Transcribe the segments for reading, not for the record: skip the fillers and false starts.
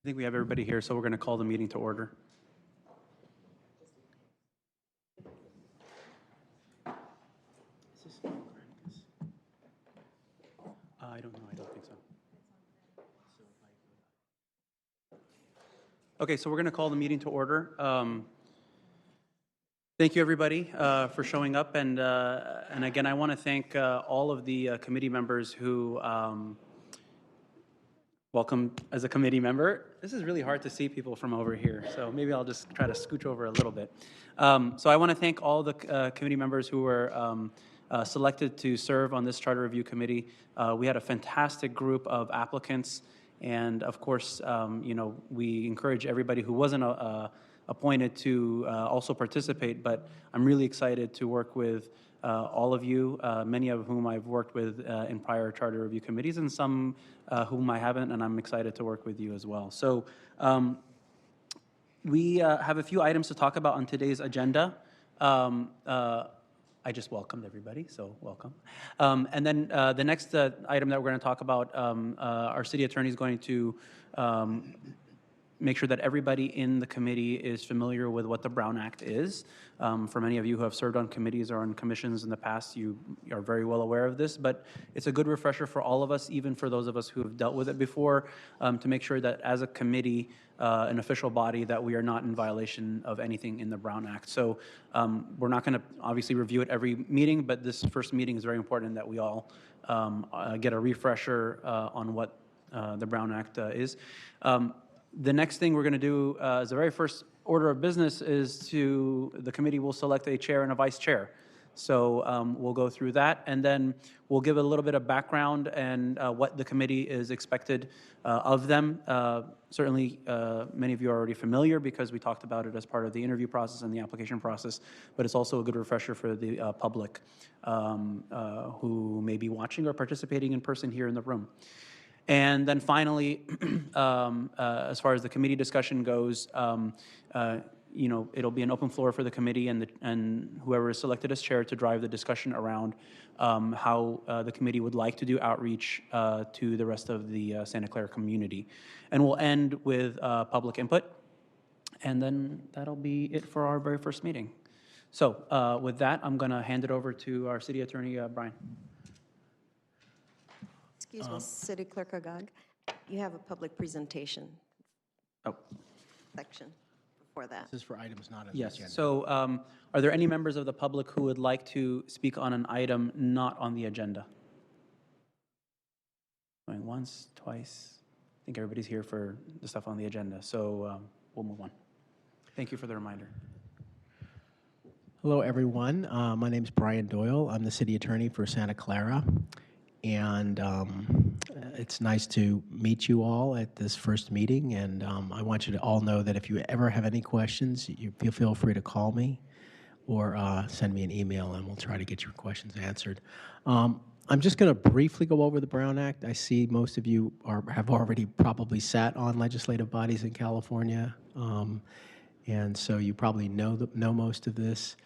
I think we have everybody here, so we're going to call the meeting to order. I don't know. I don't think so. Okay, so we're going to call the meeting to order. Thank you, everybody, for showing up. And again, I want to thank all of the committee members who welcome as a committee member. This is really hard to see people from over here, so maybe I'll just try to scooch over a little bit. So I want to thank all the committee members who were selected to serve on this Charter Review Committee. We had a fantastic group of applicants, and of course, we encourage everybody who wasn't appointed to also participate, but I'm really excited to work with all of you, many of whom I've worked with in prior Charter Review Committees, and some whom I haven't, and I'm excited to work with you as well. So we have a few items to talk about on today's agenda. I just welcomed everybody, so welcome. And then the next item that we're going to talk about, our city attorney is going to make sure that everybody in the committee is familiar with what the Brown Act is. For many of you who have served on committees or on commissions in the past, you are very well aware of this, but it's a good refresher for all of us, even for those of us who have dealt with it before, to make sure that as a committee, an official body, that we are not in violation of anything in the Brown Act. So we're not going to obviously review it every meeting, but this first meeting is very important that we all get a refresher on what the Brown Act is. The next thing we're going to do as the very first order of business is the committee will select a chair and a vice chair. So we'll go through that, and then we'll give a little bit of background and what the committee is expected of them. Certainly, many of you are already familiar because we talked about it as part of the interview process and the application process, but it's also a good refresher for the public who may be watching or participating in person here in the room. And then finally, as far as the committee discussion goes, it'll be an open floor for the committee and whoever is selected as chair to drive the discussion around how the committee would like to do outreach to the rest of the Santa Clara community. And we'll end with public input, and then that'll be it for our very first meeting. So with that, I'm going to hand it over to our city attorney, Brian. Excuse me, City Clerk Agag, you have a public presentation section before that. This is for items not on the Yes. agenda. So are there any members of the public who would like to speak on an item not on the agenda? Going once, twice. I think everybody's here for the stuff on the agenda, so we'll move on. Thank you for the reminder. Hello, everyone. My name is Brian Doyle. I'm the city attorney for Santa Clara. And it's nice to meet you all at this first meeting. And I want you to all know that if you ever have any questions, you feel free to call me or send me an email, and we'll try to get your questions answered. I'm just going to briefly go over the Brown Act. I see most of you have already probably sat on legislative bodies in California, and so you probably know most of this.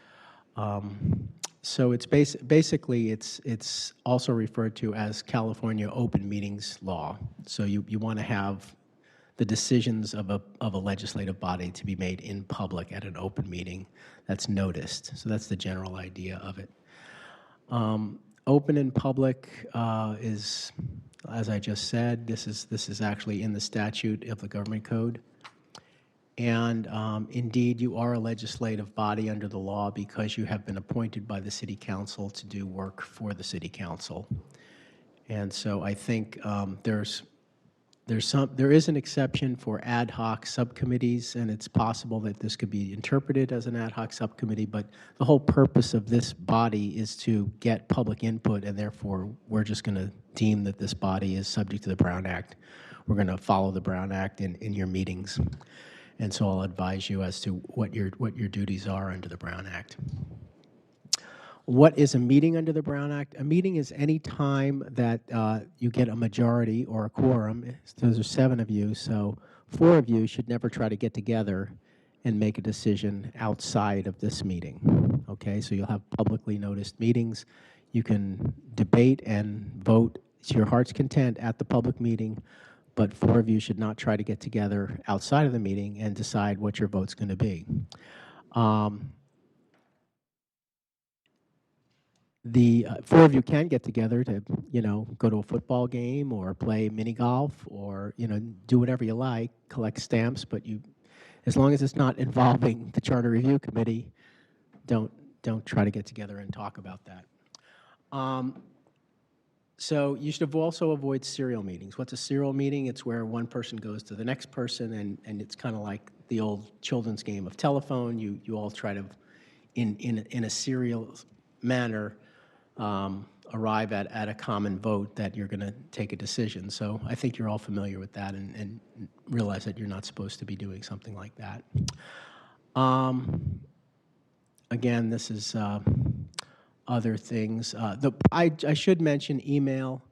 So it's basically it's also referred to as California Open Meetings Law. So you want to have the decisions of a legislative body to be made in public at an open meeting that's noticed. So that's the general idea of it. Open and public is, as I just said, this is actually in the statute of the government code. And indeed, you are a legislative body under the law because you have been appointed by the city council to do work for the city council. And so I think there is an exception for ad hoc subcommittees, and it's possible that this could be interpreted as an ad hoc subcommittee, but the whole purpose of this body is to get public input, and therefore we're just going to deem that this body is subject to the Brown Act. We're going to follow the Brown Act in your meetings. And so I'll advise you as to what your duties are under the Brown Act. What is a meeting under the Brown Act? A meeting is any time that you get a majority or a quorum. Those are 7 of you, so 4 of you should never try to get together and make a decision outside of this meeting. Okay, so you'll have publicly noticed meetings. You can debate and vote to your heart's content at the public meeting, but 4 of you should not try to get together outside of the meeting and decide what your vote's going to be. The 4 of you can get together to, go to a football game or play mini golf or, do whatever you like, collect stamps, but as long as it's not involving the Charter Review Committee, don't try to get together and talk about that. So you should also avoid serial meetings. What's a serial meeting? It's where one person goes to the next person, and it's kind of like the old children's game of telephone. You all try to, in a serial manner, arrive at a common vote that you're going to take a decision. So I think you're all familiar with that and realize that you're not supposed to be doing something like that. Again, this is other things. I should mention email.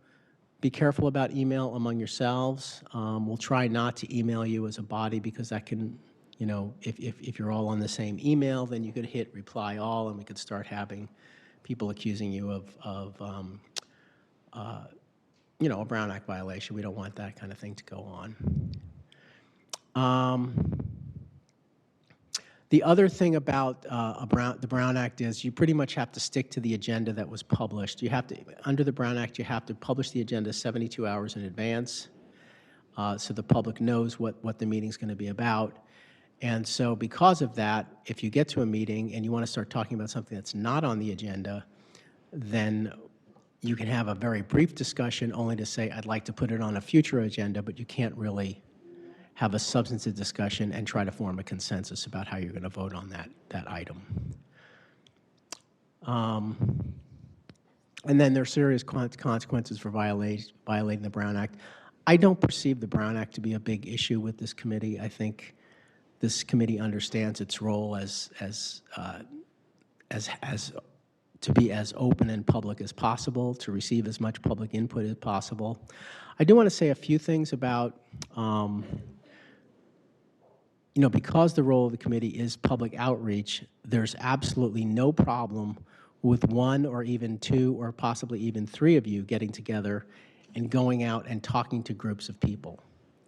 Be careful about email among yourselves. We'll try not to email you as a body because that can, if you're all on the same email, then you could hit reply all and we could start having people accusing you of a Brown Act violation. We don't want that kind of thing to go on. The other thing about the Brown Act is you pretty much have to stick to the agenda that was published. You have to, under the Brown Act, you have to publish the agenda 72 hours in advance so the public knows what the meeting's going to be about. And so because of that, if you get to a meeting and you want to start talking about something that's not on the agenda, then you can have a very brief discussion only to say, I'd like to put it on a future agenda, but you can't really have a substantive discussion and try to form a consensus about how you're going to vote on that item. And then there are serious consequences for violating the Brown Act. I don't perceive the Brown Act to be a big issue with this committee. I think this committee understands its role as to be as open and public as possible, to receive as much public input as possible. I do want to say a few things about, because the role of the committee is public outreach, there's absolutely no problem with 1 or even 2 or possibly even 3 of you getting together and going out and talking to groups of people.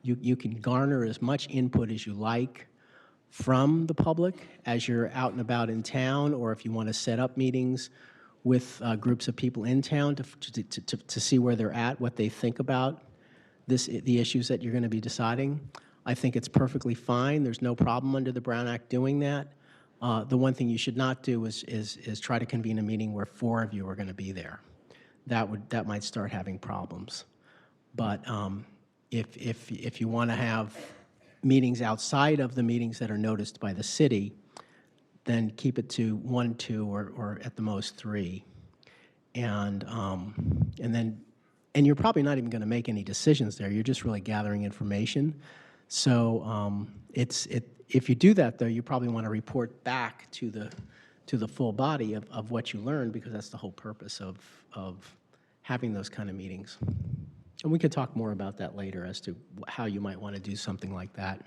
You can garner as much input as you like from the public as you're out and about in town, or if you want to set up meetings with groups of people in town to see where they're at, what they think about the issues that you're going to be deciding. I think it's perfectly fine. There's no problem under the Brown Act doing that. The one thing you should not do is try to convene a meeting where 4 of you are going to be there. That might start having problems. But if you want to have meetings outside of the meetings that are noticed by the city, then keep it to 1, 2, or at the most 3, and you're probably not even going to make any decisions there. You're just really gathering information. So if you do that, though, you probably want to report back to the full body of what you learned, because that's the whole purpose of having those kind of meetings. And we could talk more about that later as to how you might want to do something like that.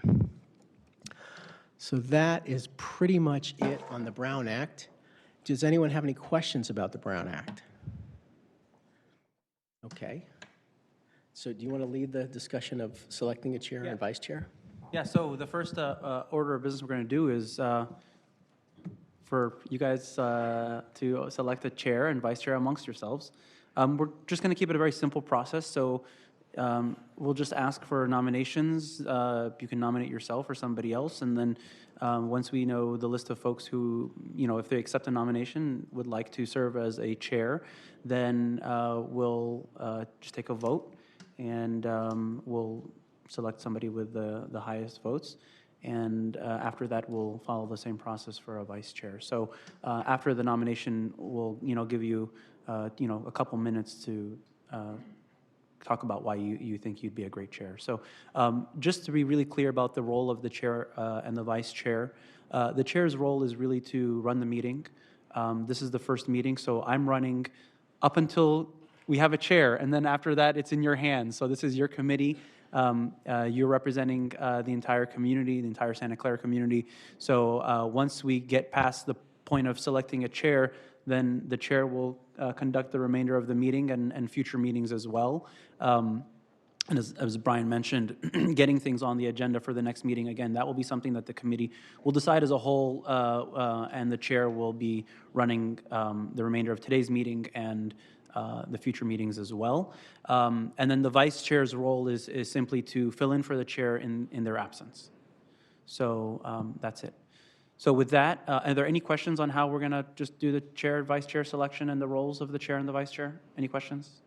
So that is pretty much it on the Brown Act. Does anyone have any questions about the Brown Act? Okay. So do you want to lead the discussion of selecting a chair and vice chair? Yeah, so the first order of business we're going to do is for you guys to select a chair and vice chair amongst yourselves. We're just going to keep it a very simple process. So we'll just ask for nominations. You can nominate yourself or somebody else. And then once we know the list of folks who, if they accept a nomination, would like to serve as a chair, then we'll just take a vote and we'll select somebody with the highest votes. And after that, we'll follow the same process for a vice chair. So after the nomination, we'll, give you, a couple minutes to talk about why you think you'd be a great chair. So just to be really clear about the role of the chair and the vice chair, the chair's role is really to run the meeting. This is the first meeting, so I'm running up until we have a chair, and then after that, it's in your hands. So this is your committee. You're representing the entire community, the entire Santa Clara community. So once we get past the point of selecting a chair, then the chair will conduct the remainder of the meeting and future meetings as well. And as Brian mentioned, getting things on the agenda for the next meeting, again, that will be something that the committee will decide as a whole, and the chair will be running the remainder of today's meeting and the future meetings as well. And then the vice chair's role is simply to fill in for the chair in their absence. So that's it. So with that, are there any questions on how we're going to just do the chair, vice chair selection and the roles of the chair and the vice chair? Any questions?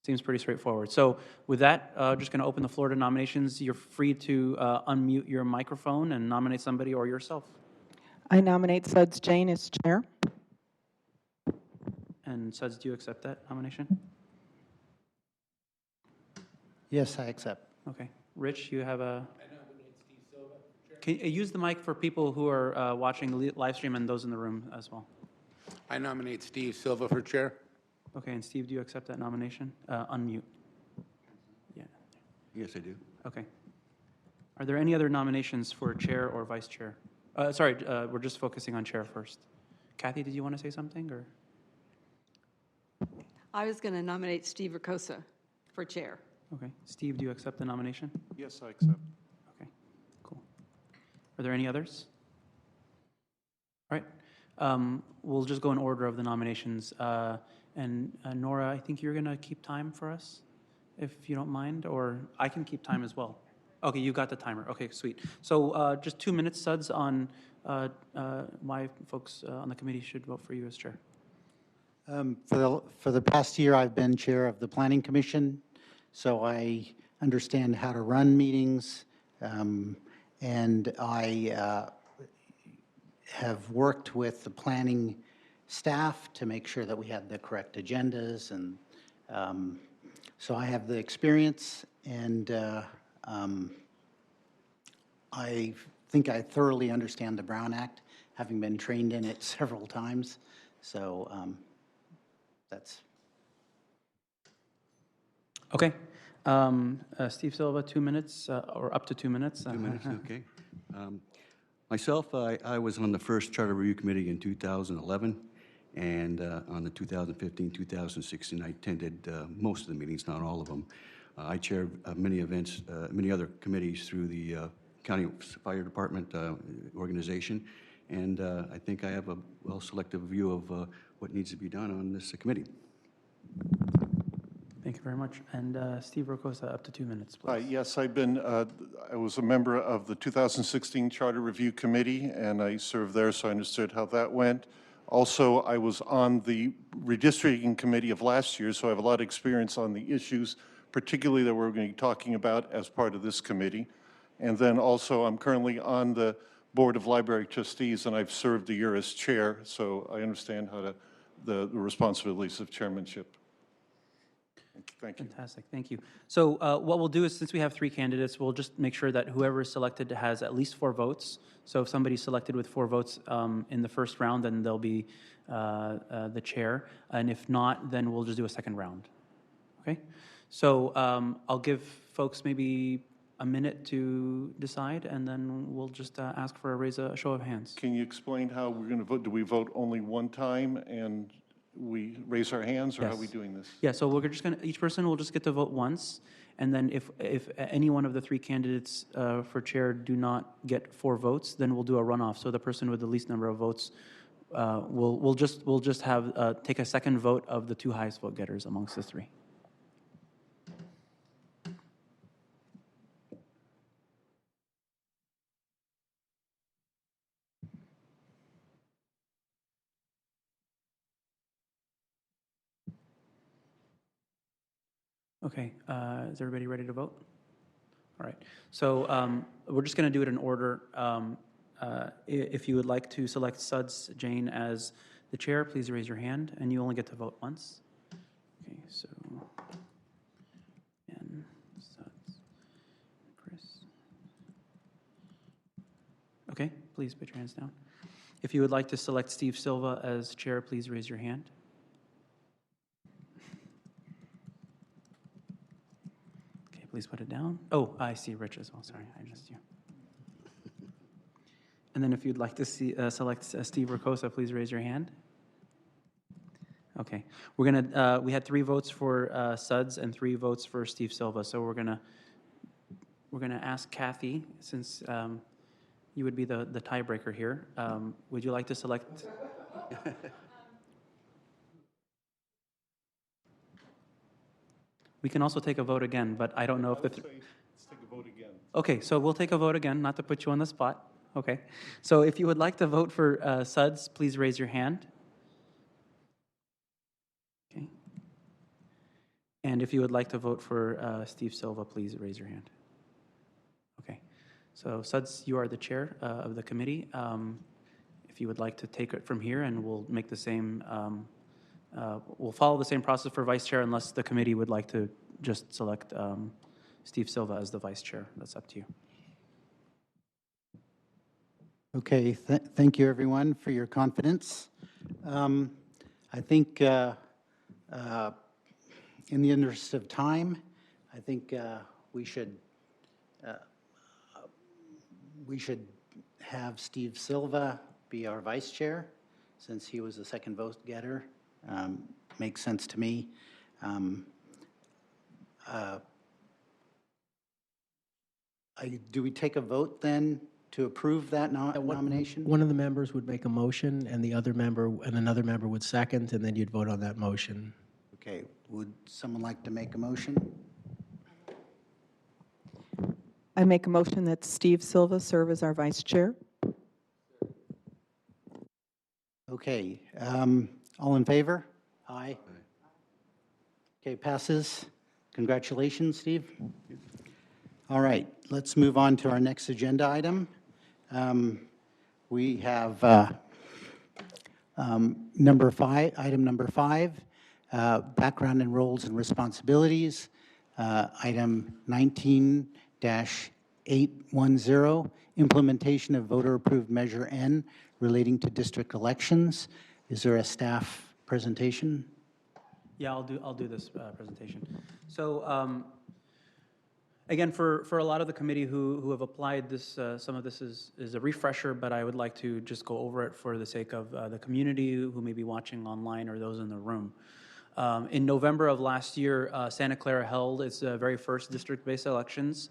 Seems pretty straightforward. So with that, just going to open the floor to nominations. You're free to unmute your microphone and nominate somebody or yourself. I nominate Suds Jane as chair. And Suds, do you accept that nomination? Yes, I accept. Okay. Rich, you have a... I nominate Steve Silva. Can you use the mic for people who are watching the live stream and those in the room as well? I nominate Steve Silva for chair. Okay, and Steve, do you accept that nomination? Unmute. Yeah. Yes, I do. Okay. Are there any other nominations for chair or vice chair? Sorry, we're just focusing on chair first. Kathy, did you want to say something, or? I was going to nominate Steve Ricosa for chair. Okay. Steve, do you accept the nomination? Yes, I accept. Okay, cool. Are there any others? All right. We'll just go in order of the nominations. And Nora, I think you're going to keep time for us, if you don't mind, or I can keep time as well. Okay, you got the timer. Okay, sweet. So just 2 minutes, Suds, on why folks on the committee should vote for you as chair. For the past year, I've been chair of the Planning Commission, so I understand how to run meetings, and I have worked with the planning staff to make sure that we had the correct agendas, and so I have the experience, and I think I thoroughly understand the Brown Act, having been trained in it several times, so that's... Okay. Steve Silva, 2 minutes, or up to 2 minutes. 2 minutes, okay. Myself, I was on the first Charter Review Committee in 2011, and on the 2015-2016, I attended most of the meetings, not all of them. I chaired many events, many other committees through the County Fire Department organization, and I think I have a well-selected view of what needs to be done on this committee. Thank you very much. And Steve Ricosa, up to 2 minutes, please. Yes, I was a member of the 2016 Charter Review Committee, and I served there, so I understood how that went. Also, I was on the redistricting committee of last year, so I have a lot of experience on the issues, particularly that we're going to be talking about as part of this committee. And then also, I'm currently on the Board of Library Trustees, and I've served a year as chair, so I understand how the responsibilities of chairmanship. Thank you. Fantastic, thank you. So what we'll do is, since we have 3 candidates, we'll just make sure that whoever is selected has at least 4 votes. So if somebody's selected with 4 votes in the first round, then they'll be the chair. And if not, then we'll just do a second round. Okay? So I'll give folks maybe a minute to decide, and then we'll just ask for a show of hands. Can you explain how we're going to vote? Do we vote only one time and we raise our hands, or how are we doing this? Yeah, so we're just going to, each person will just get to vote once, and then if any one of the 3 candidates for chair do not get 4 votes, then we'll do a runoff. So the person with the least number of votes we'll just have take a second vote of the 2 highest vote getters amongst the 3. Okay, is everybody ready to vote? All right, so we're just going to do it in order. If you would like to select Suds Jane as the chair, please raise your hand, and you only get to vote once. Okay, so Ann, Suds, Chris. Okay, please put your hands down. If you would like to select Steve Silva as chair, please raise your hand. Please put it down. Oh, I see Rich as well. Sorry, I missed you. And then if you'd like to select Steve Ricosa, please raise your hand. Okay. We had 3 votes for Suds and 3 votes for Steve Silva. So we're gonna ask Kathy, since you would be the tiebreaker here. Would you like to select? We can also take a vote again, but I don't know if the. Let's take a vote again. Okay, so we'll take a vote again, not to put you on the spot. Okay. So if you would like to vote for Suds, please raise your hand. Okay. And if you would like to vote for Steve Silva, please raise your hand. Okay. So Suds, you are the chair of the committee. If you would like to take it from here, and we'll make the same, we'll follow the same process for vice chair unless the committee would like to just select Steve Silva as the vice chair. That's up to you. Okay, thank you, everyone, for your confidence. I think in the interest of time, I think we should have Steve Silva be our vice chair, since he was the second vote getter. Makes sense to me. Do we take a vote then to approve that nomination? One of the members would make a motion, and another member would second, and then you'd vote on that motion. Okay, would someone like to make a motion? I make a motion that Steve Silva serve as our vice chair. Okay, all in favor? Aye. Okay, passes. Congratulations, Steve. All right, let's move on to our next agenda item. We have item number 5, background and roles and responsibilities. Item 19-810, implementation of voter-approved Measure N relating to district elections. Is there a staff presentation? Yeah, I'll do this presentation. So again, for a lot of the committee who have applied this, some of this is a refresher, but I would like to just go over it for the sake of the community who may be watching online or those in the room. In November of last year, Santa Clara held its very first district-based elections,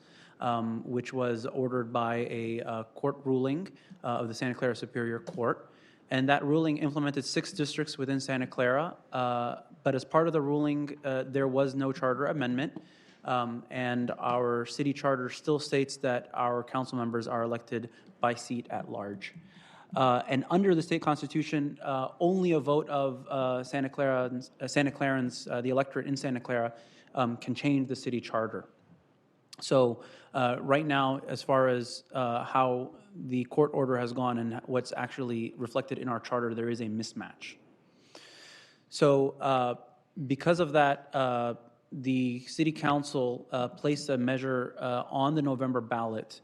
which was ordered by a court ruling of the Santa Clara Superior Court. And that ruling implemented 6 districts within Santa Clara, but as part of the ruling, there was no charter amendment. And our city charter still states that our council members are elected by seat at large. And under the state constitution, only a vote of Santa Clarans, the electorate in Santa Clara, can change the city charter. So right now, as far as how the court order has gone and what's actually reflected in our charter, there is a mismatch. So because of that, the city council placed a measure on the November ballot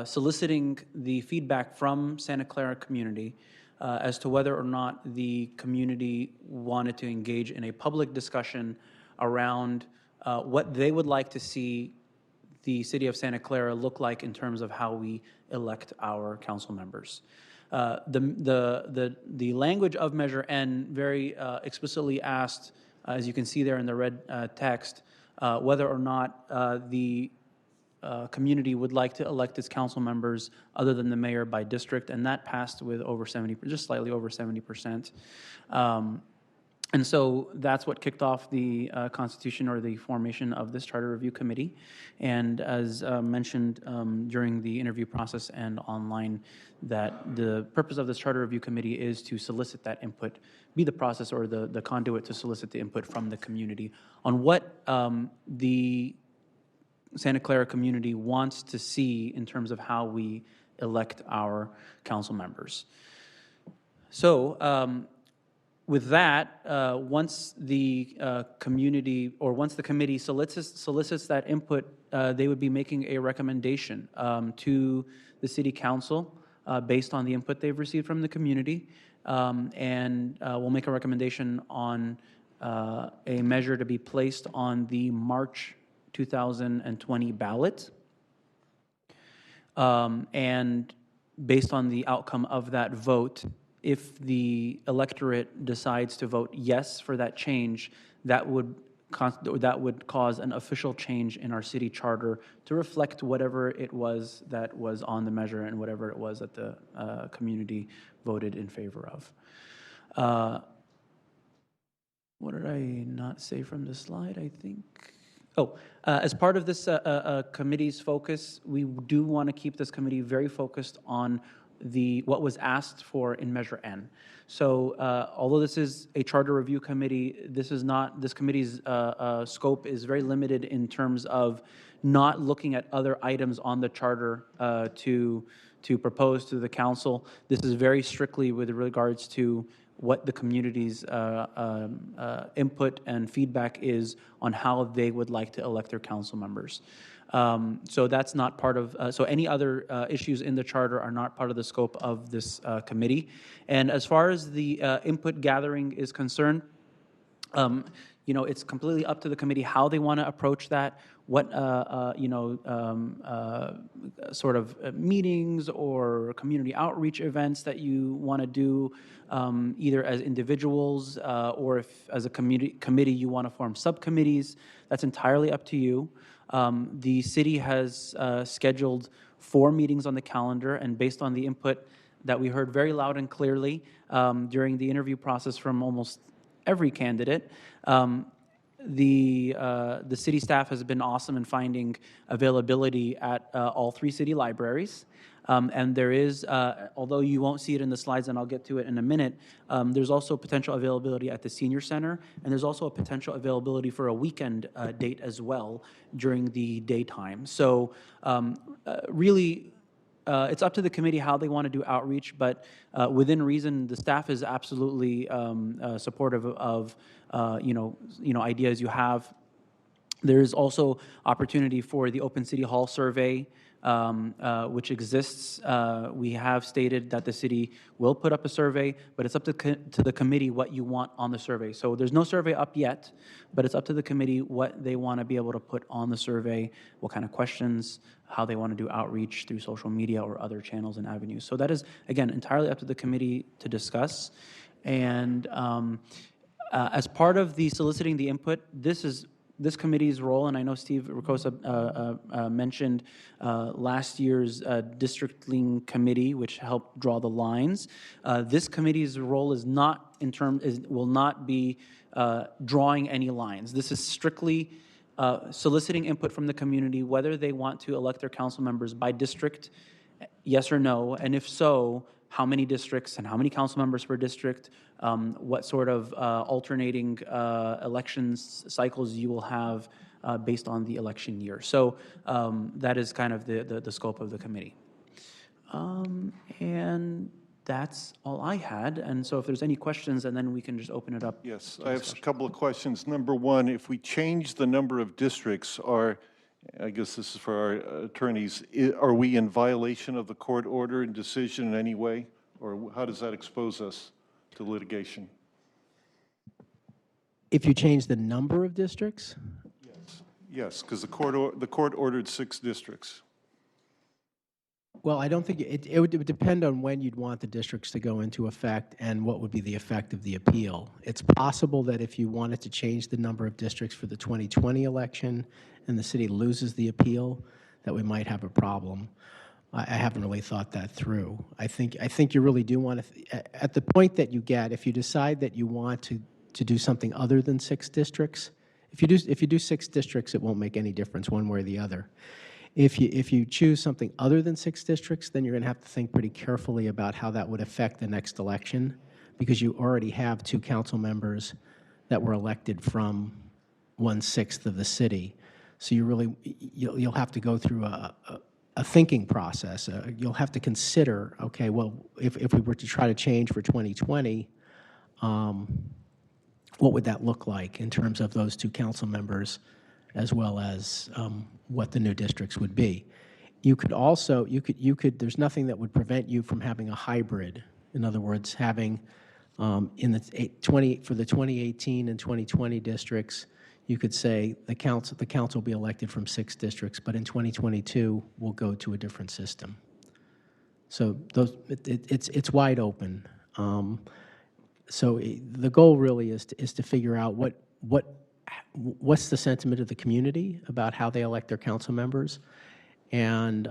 soliciting the feedback from Santa Clara community as to whether or not the community wanted to engage in a public discussion around what they would like to see the city of Santa Clara look like in terms of how we elect our council members. The language of Measure N very explicitly asked, as you can see there in the red text, whether or not the community would like to elect its council members other than the mayor by district, and that passed with over 70, just slightly over 70%. And so that's what kicked off the constitution or the formation of this charter review committee. And as mentioned during the interview process and online, that the purpose of this charter review committee is to solicit that input, be the process or the conduit to solicit the input from the community on what the Santa Clara community wants to see in terms of how we elect our council members. So with that, once the community or once the committee solicits that input, they would be making a recommendation to the city council based on the input they've received from the community, and we'll make a recommendation on a measure to be placed on the March 2020 ballot. And based on the outcome of that vote, if the electorate decides to vote yes for that change, that would cause an official change in our city charter to reflect whatever it was that was on the measure and whatever it was that the community voted in favor of. What did I not say from this slide? I think. Oh, as part of this committee's focus, we do want to keep this committee very focused on what was asked for in Measure N. So although this is a charter review committee, this committee's scope is very limited in terms of not looking at other items on the charter to propose to the council. This is very strictly with regards to what the community's input and feedback is on how they would like to elect their council members. So that's not part of, so any other issues in the charter are not part of the scope of this committee. And as far as the input gathering is concerned, you know, it's completely up to the committee how they want to approach that, what, you know, sort of meetings or community outreach events that you want to do, either as individuals or if as a committee you want to form subcommittees. That's entirely up to you. The city has scheduled 4 meetings on the calendar, and based on the input that we heard very loud and clearly during the interview process from almost every candidate, the city staff has been awesome in finding availability at all 3 city libraries. And there is, although you won't see it in the slides, and I'll get to it in a minute, there's also potential availability at the senior center, and there's also a potential availability for a weekend date as well during the daytime. So really, it's up to the committee how they want to do outreach, but within reason, the staff is absolutely supportive of you know ideas you have. There is also opportunity for the Open City Hall survey, which exists. We have stated that the city will put up a survey, but it's up to the committee what you want on the survey. So there's no survey up yet, but it's up to the committee what they want to be able to put on the survey, what kind of questions, how they want to do outreach through social media or other channels and avenues. So that is, again, entirely up to the committee to discuss. And as part of the soliciting the input, this committee's role, and I know Steve Ricosa mentioned last year's districting committee, which helped draw the lines. This committee's role is not will not be drawing any lines. This is strictly soliciting input from the community, whether they want to elect their council members by district, yes or no, and if so, how many districts and how many council members per district, what sort of alternating elections cycles you will have based on the election year. So that is kind of the scope of the committee. And that's all I had. And so if there's any questions, and then we can just open it up. Yes, I have a couple of questions. Number one, if we change the number of districts, I guess this is for our attorneys, are we in violation of the court order and decision in any way? Or how does that expose us to litigation? If you change the number of districts? Yes, because the court ordered 6 districts. Well, I don't think it would depend on when you'd want the districts to go into effect and what would be the effect of the appeal. It's possible that if you wanted to change the number of districts for the 2020 election and the city loses the appeal, that we might have a problem. I haven't really thought that through. I think you really do want to, at the point that you get, if you decide that you want to do something other than 6 districts, if you do 6 districts, it won't make any difference one way or the other. If you choose something other than 6 districts, then you're going to have to think pretty carefully about how that would affect the next election, because you already have 2 council members that were elected from 1/6 of the city. So you'll have to go through a thinking process. You'll have to consider, okay, well, if we were to try to change for 2020, what would that look like in terms of those 2 council members, as well as what the new districts would be. You could also, there's nothing that would prevent you from having a hybrid. In other words, having for the 2018 and 2020 districts, you could say the council will be elected from 6 districts, but in 2022, we'll go to a different system. So it's wide open. So the goal really is to figure out what's the sentiment of the community about how they elect their council members, and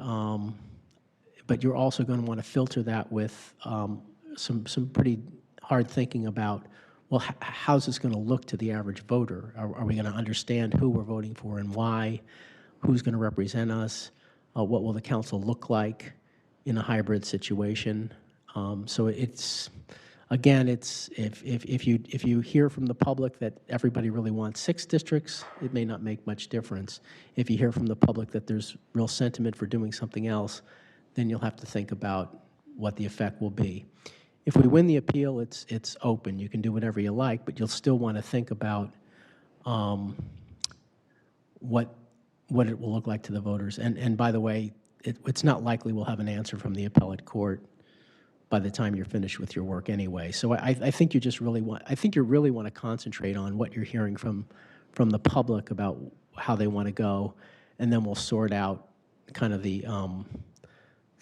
but you're also going to want to filter that with some pretty hard thinking about, well, how's this going to look to the average voter? Are we going to understand who we're voting for and why? Who's going to represent us? What will the council look like in a hybrid situation? So it's, again, it's if you hear from the public that everybody really wants 6 districts, it may not make much difference. If you hear from the public that there's real sentiment for doing something else, then you'll have to think about what the effect will be. If we win the appeal, it's open. You can do whatever you like, but you'll still want to think about what it will look like to the voters. And by the way, it's not likely we'll have an answer from the appellate court by the time you're finished with your work anyway. So I think you just really want, to concentrate on what you're hearing from the public about how they want to go, and then we'll sort out kind of the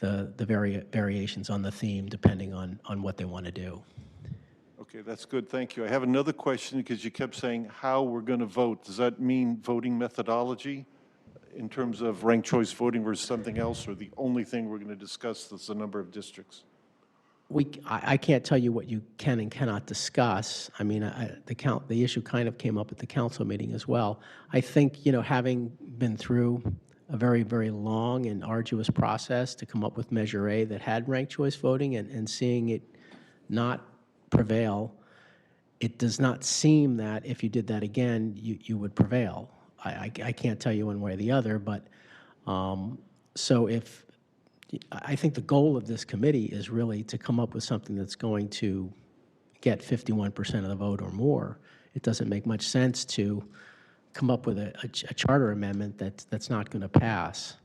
variations on the theme depending on what they want to do. Okay, that's good, thank you. I have another question because you kept saying how we're going to vote. Does that mean voting methodology in terms of ranked choice voting versus something else, or the only thing we're going to discuss is the number of districts? I can't tell you what you can and cannot discuss. I mean, the issue kind of came up at the council meeting as well. I think, having been through a very, very long and arduous process to come up with Measure A that had ranked choice voting and seeing it not prevail, it does not seem that if you did that again, you would prevail. I can't tell you one way or the other, but so I think the goal of this committee is really to come up with something that's going to get 51% of the vote or more. It doesn't make much sense to come up with a charter amendment that's not going to pass.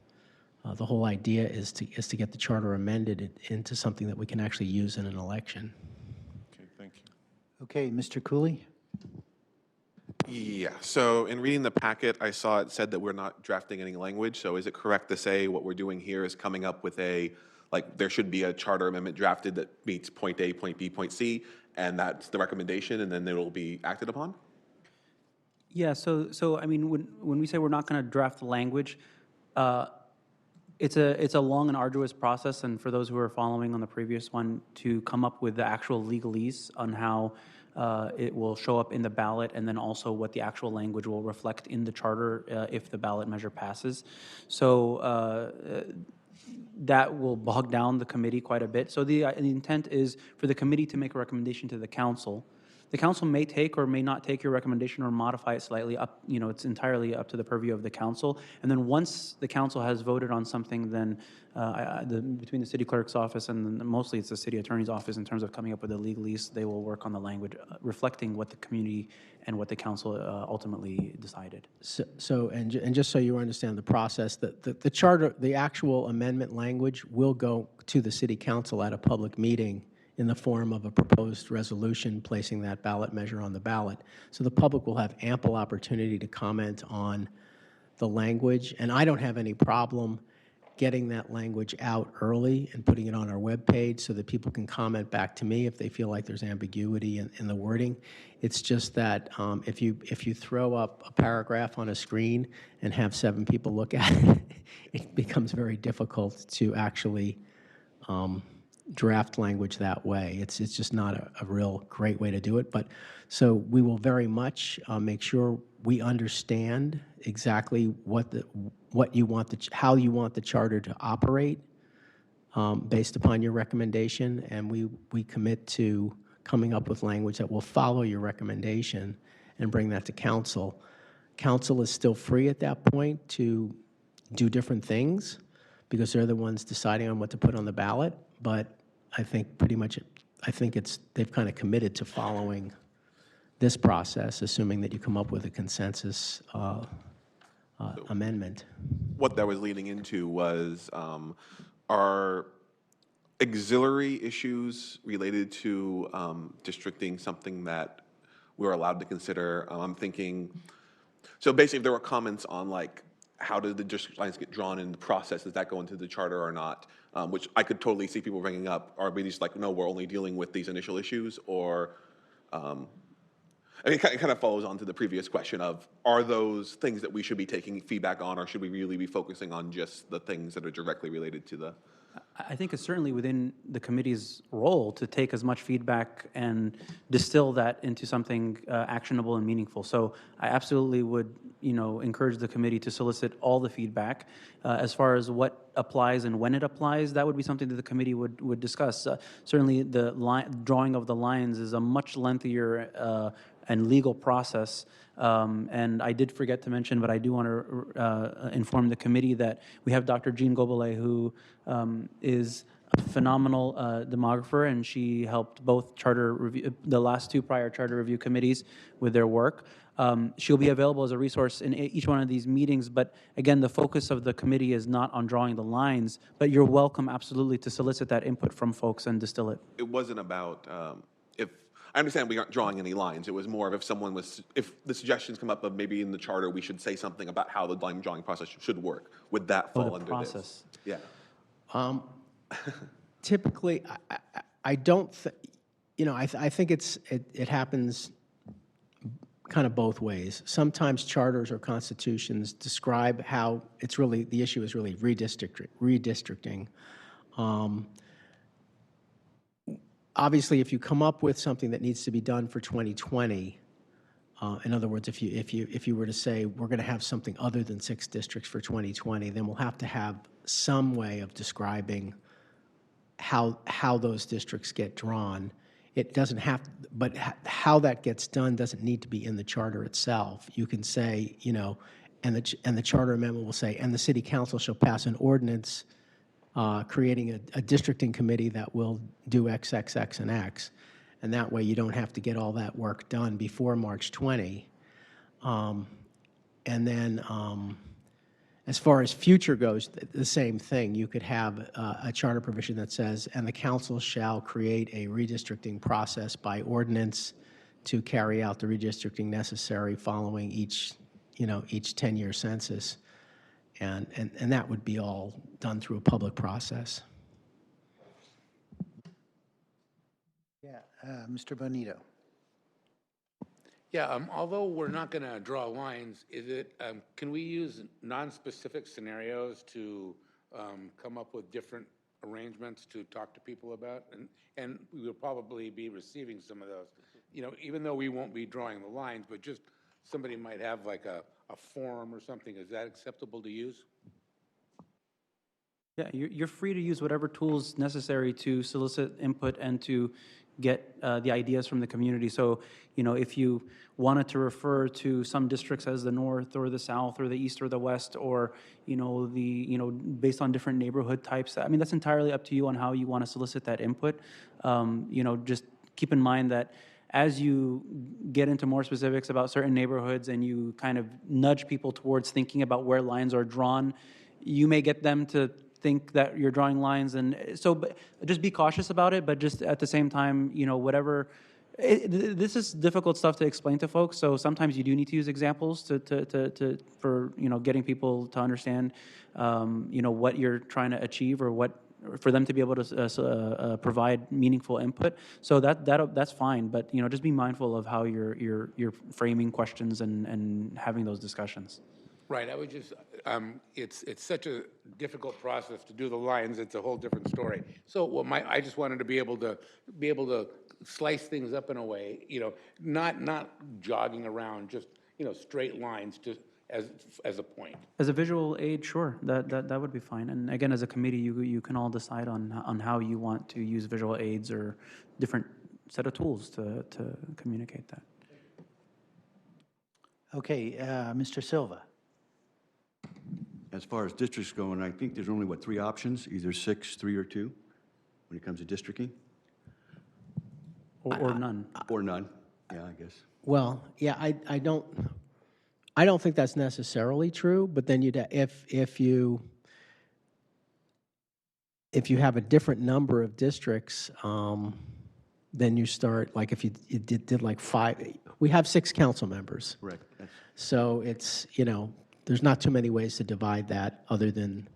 The whole idea is to get the charter amended into something that we can actually use in an election. Okay, thank you. Okay, Mr. Cooley? Yeah, so in reading the packet, I saw it said that we're not drafting any language. So is it correct to say what we're doing here is coming up with there should be a charter amendment drafted that meets point A, point B, point C, and that's the recommendation, and then it will be acted upon? Yeah, so I mean, when we say we're not going to draft the language, it's a long and arduous process, and for those who are following on the previous one, to come up with the actual legalese on how it will show up in the ballot, and then also what the actual language will reflect in the charter if the ballot measure passes. So that will bog down the committee quite a bit. So the intent is for the committee to make a recommendation to the council. The council may take or may not take your recommendation or modify it slightly up, it's entirely up to the purview of the council. And then once the council has voted on something, then between the city clerk's office and mostly it's the city attorney's office in terms of coming up with a legalese, they will work on the language reflecting what the community and what the council ultimately decided. So just so you understand the process, the charter, the actual amendment language will go to the city council at a public meeting in the form of a proposed resolution placing that ballot measure on the ballot. So the public will have ample opportunity to comment on the language, and I don't have any problem getting that language out early and putting it on our webpage so that people can comment back to me if they feel like there's ambiguity in the wording. It's just that if you throw up a paragraph on a screen and have 7 people look at it, it becomes very difficult to actually draft language that way. It's just not a real great way to do it. But so we will very much make sure we understand exactly how you want the charter to operate based upon your recommendation, and we commit to coming up with language that will follow your recommendation and bring that to council. Council is still free at that point to do different things because they're the ones deciding on what to put on the ballot. But I think they've kind of committed to following this process, assuming that you come up with a consensus amendment. What that was leading into was are auxiliary issues related to districting something that we're allowed to consider? I'm thinking, so basically if there were comments on how do the district lines get drawn in the process? Does that go into the charter or not? Which I could totally see people bringing up. Are we just like, no, we're only dealing with these initial issues? Or, I mean, it kind of follows on to the previous question of, are those things that we should be taking feedback on, or should we really be focusing on just the things that are directly related to the? I think it's certainly within the committee's role to take as much feedback and distill that into something actionable and meaningful. So I absolutely would, encourage the committee to solicit all the feedback. As far as what applies and when it applies, that would be something that the committee would discuss. Certainly, the drawing of the lines is a much lengthier and legal process. And I did forget to mention, but I do want to inform the committee that we have Dr. Jean Gobele, who is a phenomenal demographer, and she helped both charter review, the last two prior charter review committees with their work. She'll be available as a resource in each one of these meetings, but again, the focus of the committee is not on drawing the lines, but you're welcome absolutely to solicit that input from folks and distill it. It wasn't about, if, I understand we aren't drawing any lines. It was more of if the suggestions come up of maybe in the charter, we should say something about how the line drawing process should work. Would that fall the under process. this? Yeah. Typically, I don't, I think it happens kind of both ways. Sometimes charters or constitutions describe how the issue is really redistricting. Obviously, if you come up with something that needs to be done for 2020, in other words, if you were to say we're going to have something other than 6 districts for 2020, then we'll have to have some way of describing how those districts get drawn. It doesn't have, but how that gets done doesn't need to be in the charter itself. You can say, and the charter amendment will say, and the city council shall pass an ordinance creating a districting committee that will do X, X, X, and X. And that way you don't have to get all that work done before March 20. And then as far as future goes, the same thing. You could have a charter provision that says, and the council shall create a redistricting process by ordinance to carry out the redistricting necessary following each 10-year census. And that would be all done through a public process. Yeah, Mr. Bonito. Yeah, although we're not going to draw lines, can we use non-specific scenarios to come up with different arrangements to talk to people about? And we will probably be receiving some of those. Even though we won't be drawing the lines, but just somebody might have like a form or something. Is that acceptable to use? Yeah, you're free to use whatever tools necessary to solicit input and to get the ideas from the community. So, if you wanted to refer to some districts as the north or the south or the east or the west, or, based on different neighborhood types, I mean, that's entirely up to you on how you want to solicit that input. Just keep in mind that as you get into more specifics about certain neighborhoods and you kind of nudge people towards thinking about where lines are drawn, you may get them to think that you're drawing lines, and so just be cautious about it, but just at the same time, whatever, this is difficult stuff to explain to folks, so sometimes you do need to use examples for getting people to understand what you're trying to achieve, or for them to be able to provide meaningful input. So that's fine, but just be mindful of how you're framing questions and having those discussions. Right, I would just, it's such a difficult process to do the lines, it's a whole different story. So I just wanted to be able to slice things up in a way, not jogging around, just, straight lines, just as a point. As a visual aid, sure, that would be fine. And again, as a committee, you can all decide on how you want to use visual aids or different set of tools to communicate that. Okay, Mr. Silva. As far as districts go, and I think there's only, 3 options, either 6, 3, or 2, when it comes to districting? Or none. Or none, yeah, I guess. Well, yeah, I don't think that's necessarily true, but then if you have a different number of districts, then you start, like if you did like 5, we have 6 council members. Correct. So it's, there's not too many ways to divide that other than,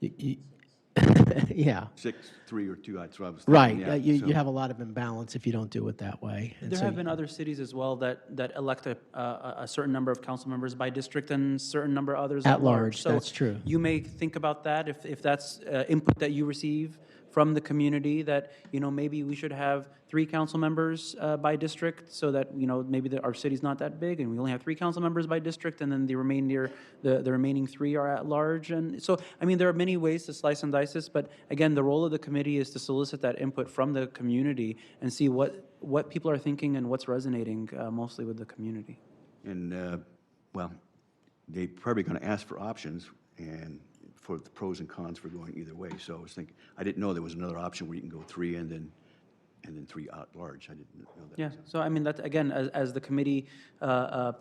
yeah. 6, 3, or 2, that's what I was thinking. Right. yeah, You so- have a lot of imbalance if you don't do it that way. And There so have been other cities as well that elect a certain number of council members by district and certain number others At at large. large, that's true. You may think about that if that's input that you receive from the community, that, maybe we should have 3 council members by district, so that, maybe our city's not that big, and we only have 3 council members by district, and then the remaining 3 are at large. And so, there are many ways to slice and dice this, but again, the role of the committee is to solicit that input from the community and see what people are thinking and what's resonating mostly with the community. And, well, they're probably going to ask for options and for the pros and cons for going either way. So I was thinking, I didn't know there was another option where you can go 3 and then 3 at large. I didn't know that. Yeah, so that's, again, as the committee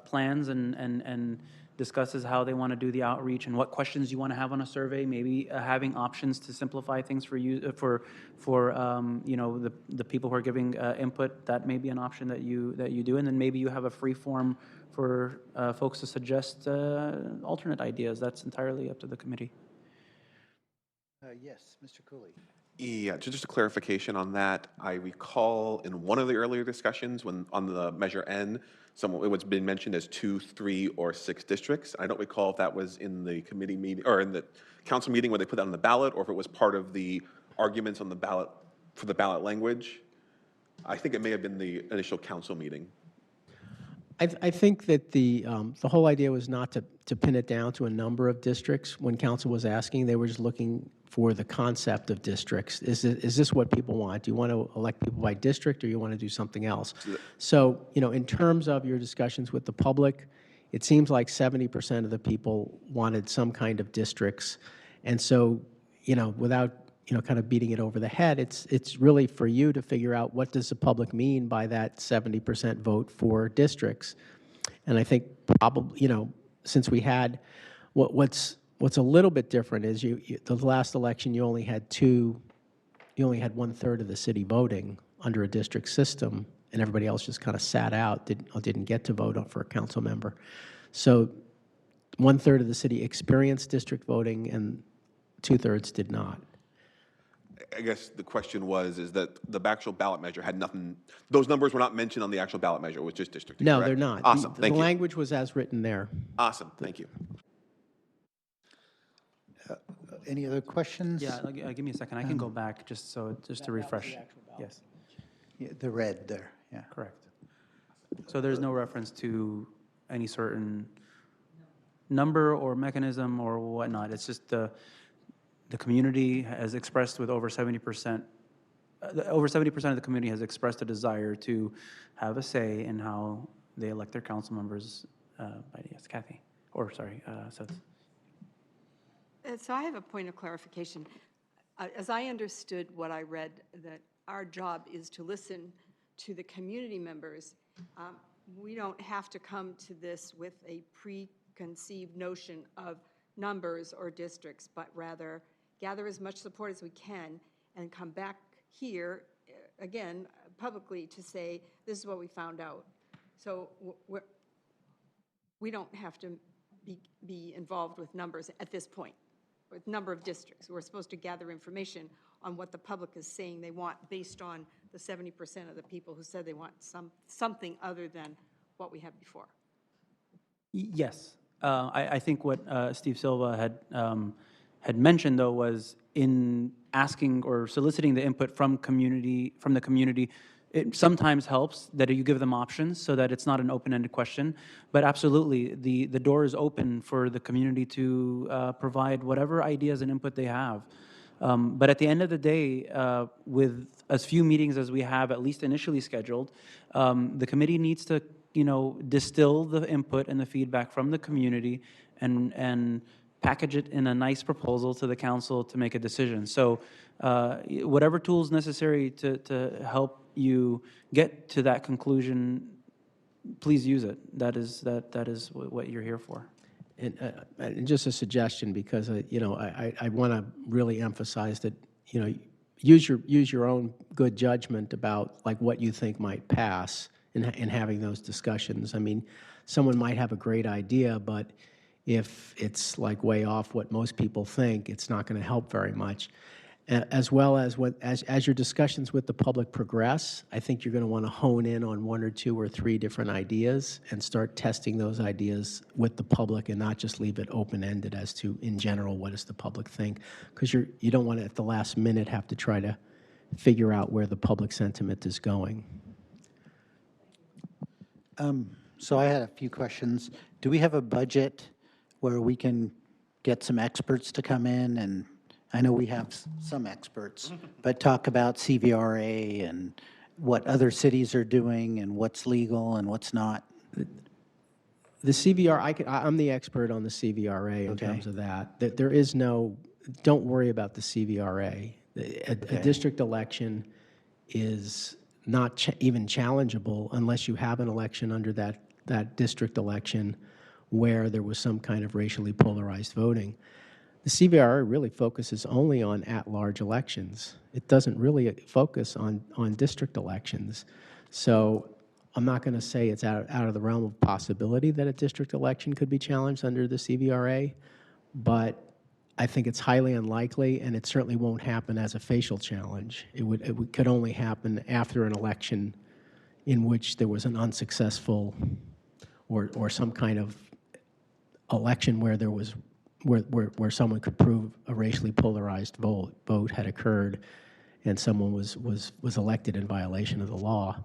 plans and discusses how they want to do the outreach and what questions you want to have on a survey, maybe having options to simplify things for you, for the people who are giving input, that may be an option that you do. And then maybe you have a free form for folks to suggest alternate ideas. That's entirely up to the committee. Yes, Mr. Cooley. Yeah, just a clarification on that. I recall in one of the earlier discussions when on the Measure N, it was been mentioned as 2, 3, or 6 districts. I don't recall if that was in the committee meeting or in the council meeting where they put that on the ballot, or if it was part of the arguments on the ballot for the ballot language. I think it may have been the initial council meeting. I think that the whole idea was not to pin it down to a number of districts. When council was asking, they were just looking for the concept of districts. Is this what people want? Do you want to elect people by district, or you want to do something else? So, in terms of your discussions with the public, it seems like 70% of the people wanted some kind of districts. And so, without kind of beating it over the head, it's really for you to figure out what does the public mean by that 70% vote for districts. And I think probably, since we had, what's a little bit different is the last election, you only had 1/3 of the city voting under a district system, and everybody else just kind of sat out, didn't get to vote for a council member. So 1/3 of the city experienced district voting, and 2/3 did not. I guess the question is that the actual ballot measure had nothing, those numbers were not mentioned on the actual ballot measure, it was just districting, No, correct? they're not. Awesome, The thank you. language was as written there. Awesome, thank you. Any other questions? Yeah, give me a second. I can go back just to refresh. Yes, Yeah, the red there, yeah. correct. So there's no reference to any certain number or mechanism or whatnot. It's just the community has expressed with over 70%, over 70% of the community has expressed a desire to have a say in how they elect their council members. Yes, Kathy, or sorry, Seth. So I have a point of clarification. As I understood what I read, that our job is to listen to the community members. We don't have to come to this with a preconceived notion of numbers or districts, but rather gather as much support as we can and come back here, again, publicly to say, this is what we found out. So we don't have to be involved with numbers at this point, with number of districts. We're supposed to gather information on what the public is saying they want based on the 70% of the people who said they want something other than what we had before. Yes. I think what Steve Silva had mentioned, though, was in asking or soliciting the input from the community, it sometimes helps that you give them options so that it's not an open-ended question. But absolutely, the door is open for the community to provide whatever ideas and input they have. But at the end of the day, with as few meetings as we have, at least initially scheduled, the committee needs to, distill the input and the feedback from the community and package it in a nice proposal to the council to make a decision. So whatever tools necessary to help you get to that conclusion, please use it. That is what you're here for. And just a suggestion, because I want to really emphasize that use your own good judgment about like what you think might pass in having those discussions. I mean, someone might have a great idea, but if it's like way off what most people think, it's not going to help very much. As well as as your discussions with the public progress, I think you're going to want to hone in on one or two or three different ideas and start testing those ideas with the public and not just leave it open-ended as to, in general, what does the public think? Because you don't want to, at the last minute, have to try to figure out where the public sentiment is going. So I had a few questions. Do we have a budget where we can get some experts to come in? And I know we have some experts, but talk about CVRA and what other cities are doing and what's legal and what's not. The CVR, I'm the expert on the CVRA in terms of that. There is no, don't worry about the CVRA. A district election is not even challengeable unless you have an election under that district election where there was some kind of racially polarized voting. The CVRA really focuses only on at-large elections. It doesn't really focus on district elections. So I'm not going to say it's out of the realm of possibility that a district election could be challenged under the CVRA, but I think it's highly unlikely, and it certainly won't happen as a facial challenge. It could only happen after an election in which there was an unsuccessful or some kind of election where there was where someone could prove a racially polarized vote had occurred and someone was elected in violation of the law.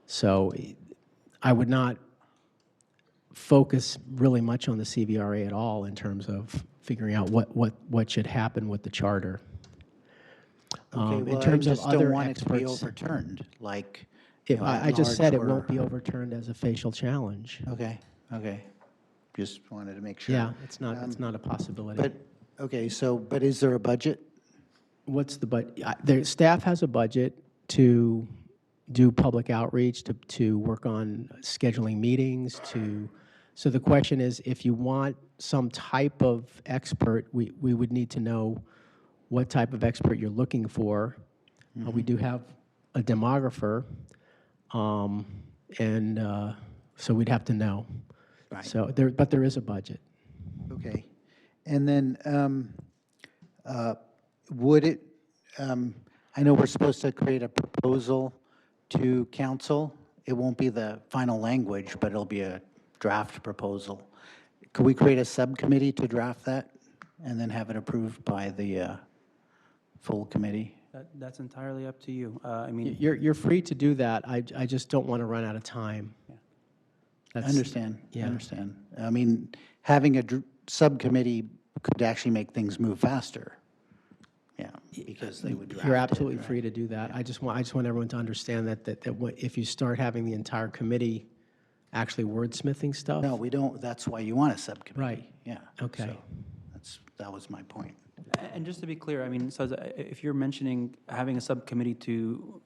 So I would not focus really much on the CVRA at all in terms of figuring out what should happen with the charter. Okay, well, in terms I of just other don't want it to be experts, overturned, like, if I just said it at-large won't be overturned as a facial challenge. Okay, okay. Just wanted to make sure. Yeah, it's not a possibility. But, okay, so, but is there a budget? What's the budget? The staff has a budget to do public outreach, to work on scheduling meetings, so the question is, if you want some type of expert, we would need to know what type of expert you're looking for. We do have a demographer, and so we'd have to know. Right. So but there is a budget. Okay. And then would it, I know we're supposed to create a proposal to council. It won't be the final language, but it'll be a draft proposal. Could we create a subcommittee to draft that and then have it approved by the full committee? That's entirely up to you. I mean, You're free to do that. I just don't want to run out of time. I understand. Yeah. I understand. I mean, having a subcommittee could actually make things move faster. Yeah, because they would draft You're it, absolutely right? free to do that. I just want everyone to understand that if you start having the entire committee actually wordsmithing stuff. No, we don't. That's why you want a subcommittee. Right. Yeah. Okay. So that was my point. and just to be clear, I mean, so if you're mentioning having a subcommittee to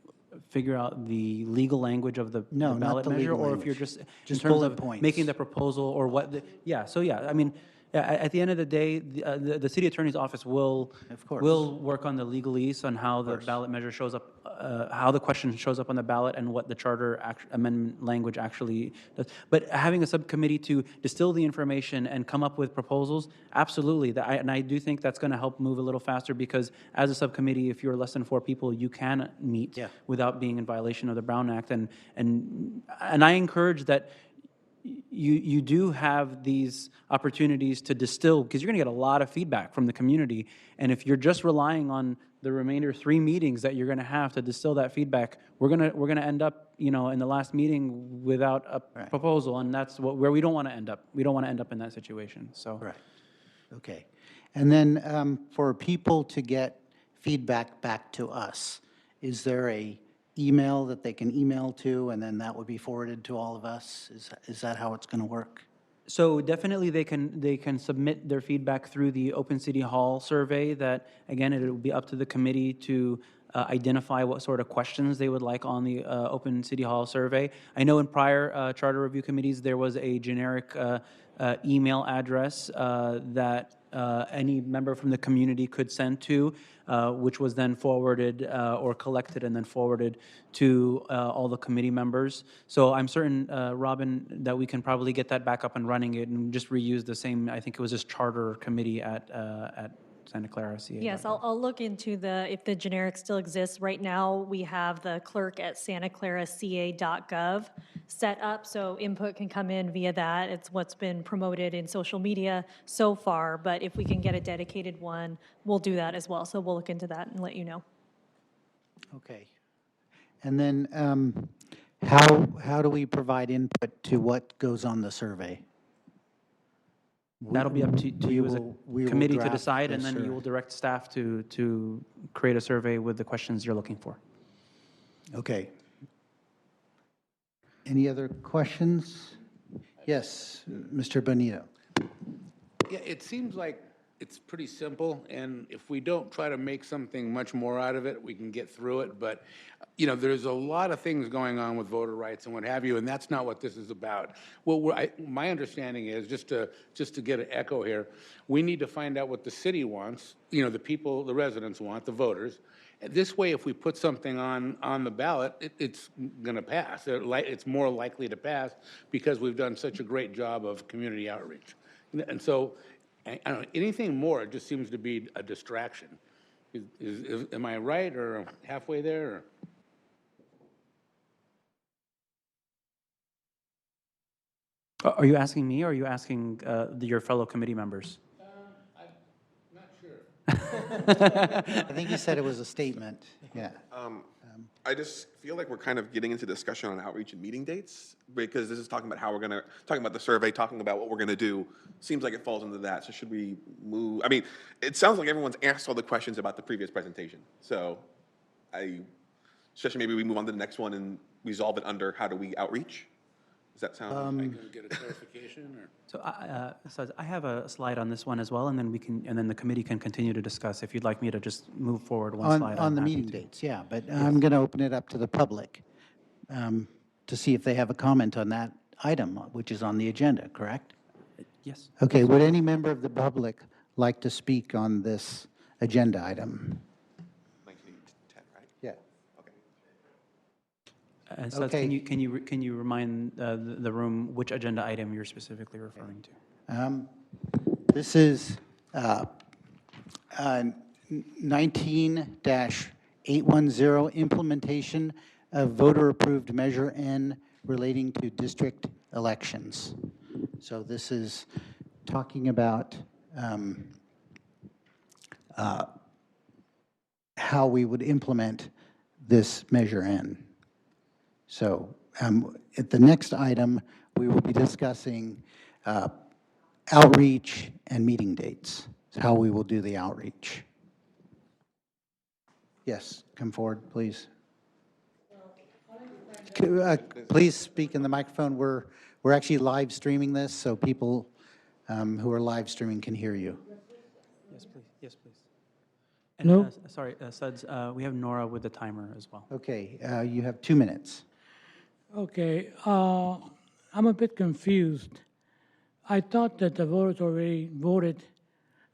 figure out the legal language of the No, the not ballot the measure, legal or if language. you're just in Just terms bullet of points. making the proposal or what? I mean, at the end of the day, the city attorney's office will Of course. will work on the legalese on how the ballot measure shows up, how the question shows up on the ballot, and what the charter amendment language actually does. But having a subcommittee to distill the information and come up with proposals, absolutely. And I do think that's going to help move a little faster, because as a subcommittee, if you're less than 4 people, you can meet without being in violation of the Brown Act. And I encourage that you do have these opportunities to distill, because you're going to get a lot of feedback from the community. And if you're just relying on the remainder 3 meetings that you're going to have to distill that feedback, we're going to end up, in the last meeting without a proposal, and that's where we don't want to end up. We don't want to end up in that situation. So. Right. Okay. And then for people to get feedback back to us, is there a email that they can email to, and then that would be forwarded to all of us? Is that how it's going to work? So definitely they can submit their feedback through the Open City Hall survey. That, again, it will be up to the committee to identify what sort of questions they would like on the Open City Hall survey. I know in prior charter review committees there was a generic email address that any member from the community could send to, which was then forwarded or collected and then forwarded to all the committee members. So I'm certain, Robin, that we can probably get that back up and running it and just reuse the same, I think it was just charter committee at Santa Clara CA. Yes, I'll look into if the generic still exists. Right now, we have the clerk at santaclaraca.gov set up, so input can come in via that. It's what's been promoted in social media so far, but if we can get a dedicated one, we'll do that as well. So we'll look into that and let you know. Okay. And then how do we provide input to what goes on the survey? That'll be up to you as a we will committee to draft decide, the and then you survey. will direct staff to create a survey with the questions you're looking for. Okay. Any other questions? Yes, Mr. Bonito. Yeah, it seems like it's pretty simple, and if we don't try to make something much more out of it, we can get through it. But, you know, there's a lot of things going on with voter rights and what have you, and that's not what this is about. Well, my understanding is, just to get an echo here, we need to find out what the city wants, you know, the people, the residents want, the voters. This way, if we put something on the ballot, it's going to pass. It's more likely to pass because we've done such a great job of community outreach. And so, I don't know, anything more just seems to be a distraction. Am I right or halfway there? Or? Are you asking me, or are you asking your fellow committee members? I'm not sure. I think you said it was a statement, yeah. I just feel like we're kind of getting into discussion on outreach and meeting dates, because this is talking about how we're going to, talking about the survey, talking about what we're going to do. Seems like it falls into that. So should we move? I mean, it sounds like everyone's asked all the questions about the previous presentation. So especially maybe we move on to the next one and resolve it under how do we outreach? Does that sound? I can get a clarification or? So I have a slide on this one as well, and then the committee can continue to discuss. If you'd like me to just move forward one slide. On I'm the happy meeting to. dates, yeah, but I'm going to open it up to the public to see if they have a comment on that item, which is on the agenda, correct? Yes. Okay, would any member of the public like to speak on this agenda item? 1910, right? Yeah. Okay. So Okay. can you remind the room which agenda item you're specifically referring to? This is 19-810, implementation of voter-approved Measure N relating to district elections. So this is talking about how we would implement this Measure N. So at the next item, we will be discussing outreach and meeting dates, how we will do the outreach. Yes, come forward, please. Please speak in the microphone. We're actually live streaming this, so people who are live streaming can hear you. Yes, please. Yes, please. And, sorry, Suds, we have Nora with the timer as well. Okay, you have 2 minutes. Okay, I'm a bit confused. I thought that the voters already voted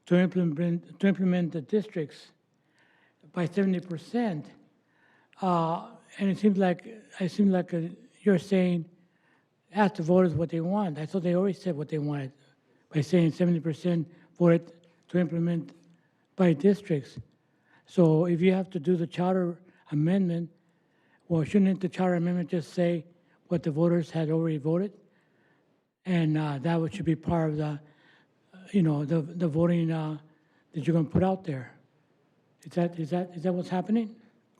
to implement the districts by 70%, and it seems like you're saying ask the voters what they want. I thought they already said what they wanted by saying 70% voted to implement by districts. So if you have to do the charter amendment, well, shouldn't the charter amendment just say what the voters had already voted? And that should be part of the, the voting that you're going to put out there. Is that what's happening?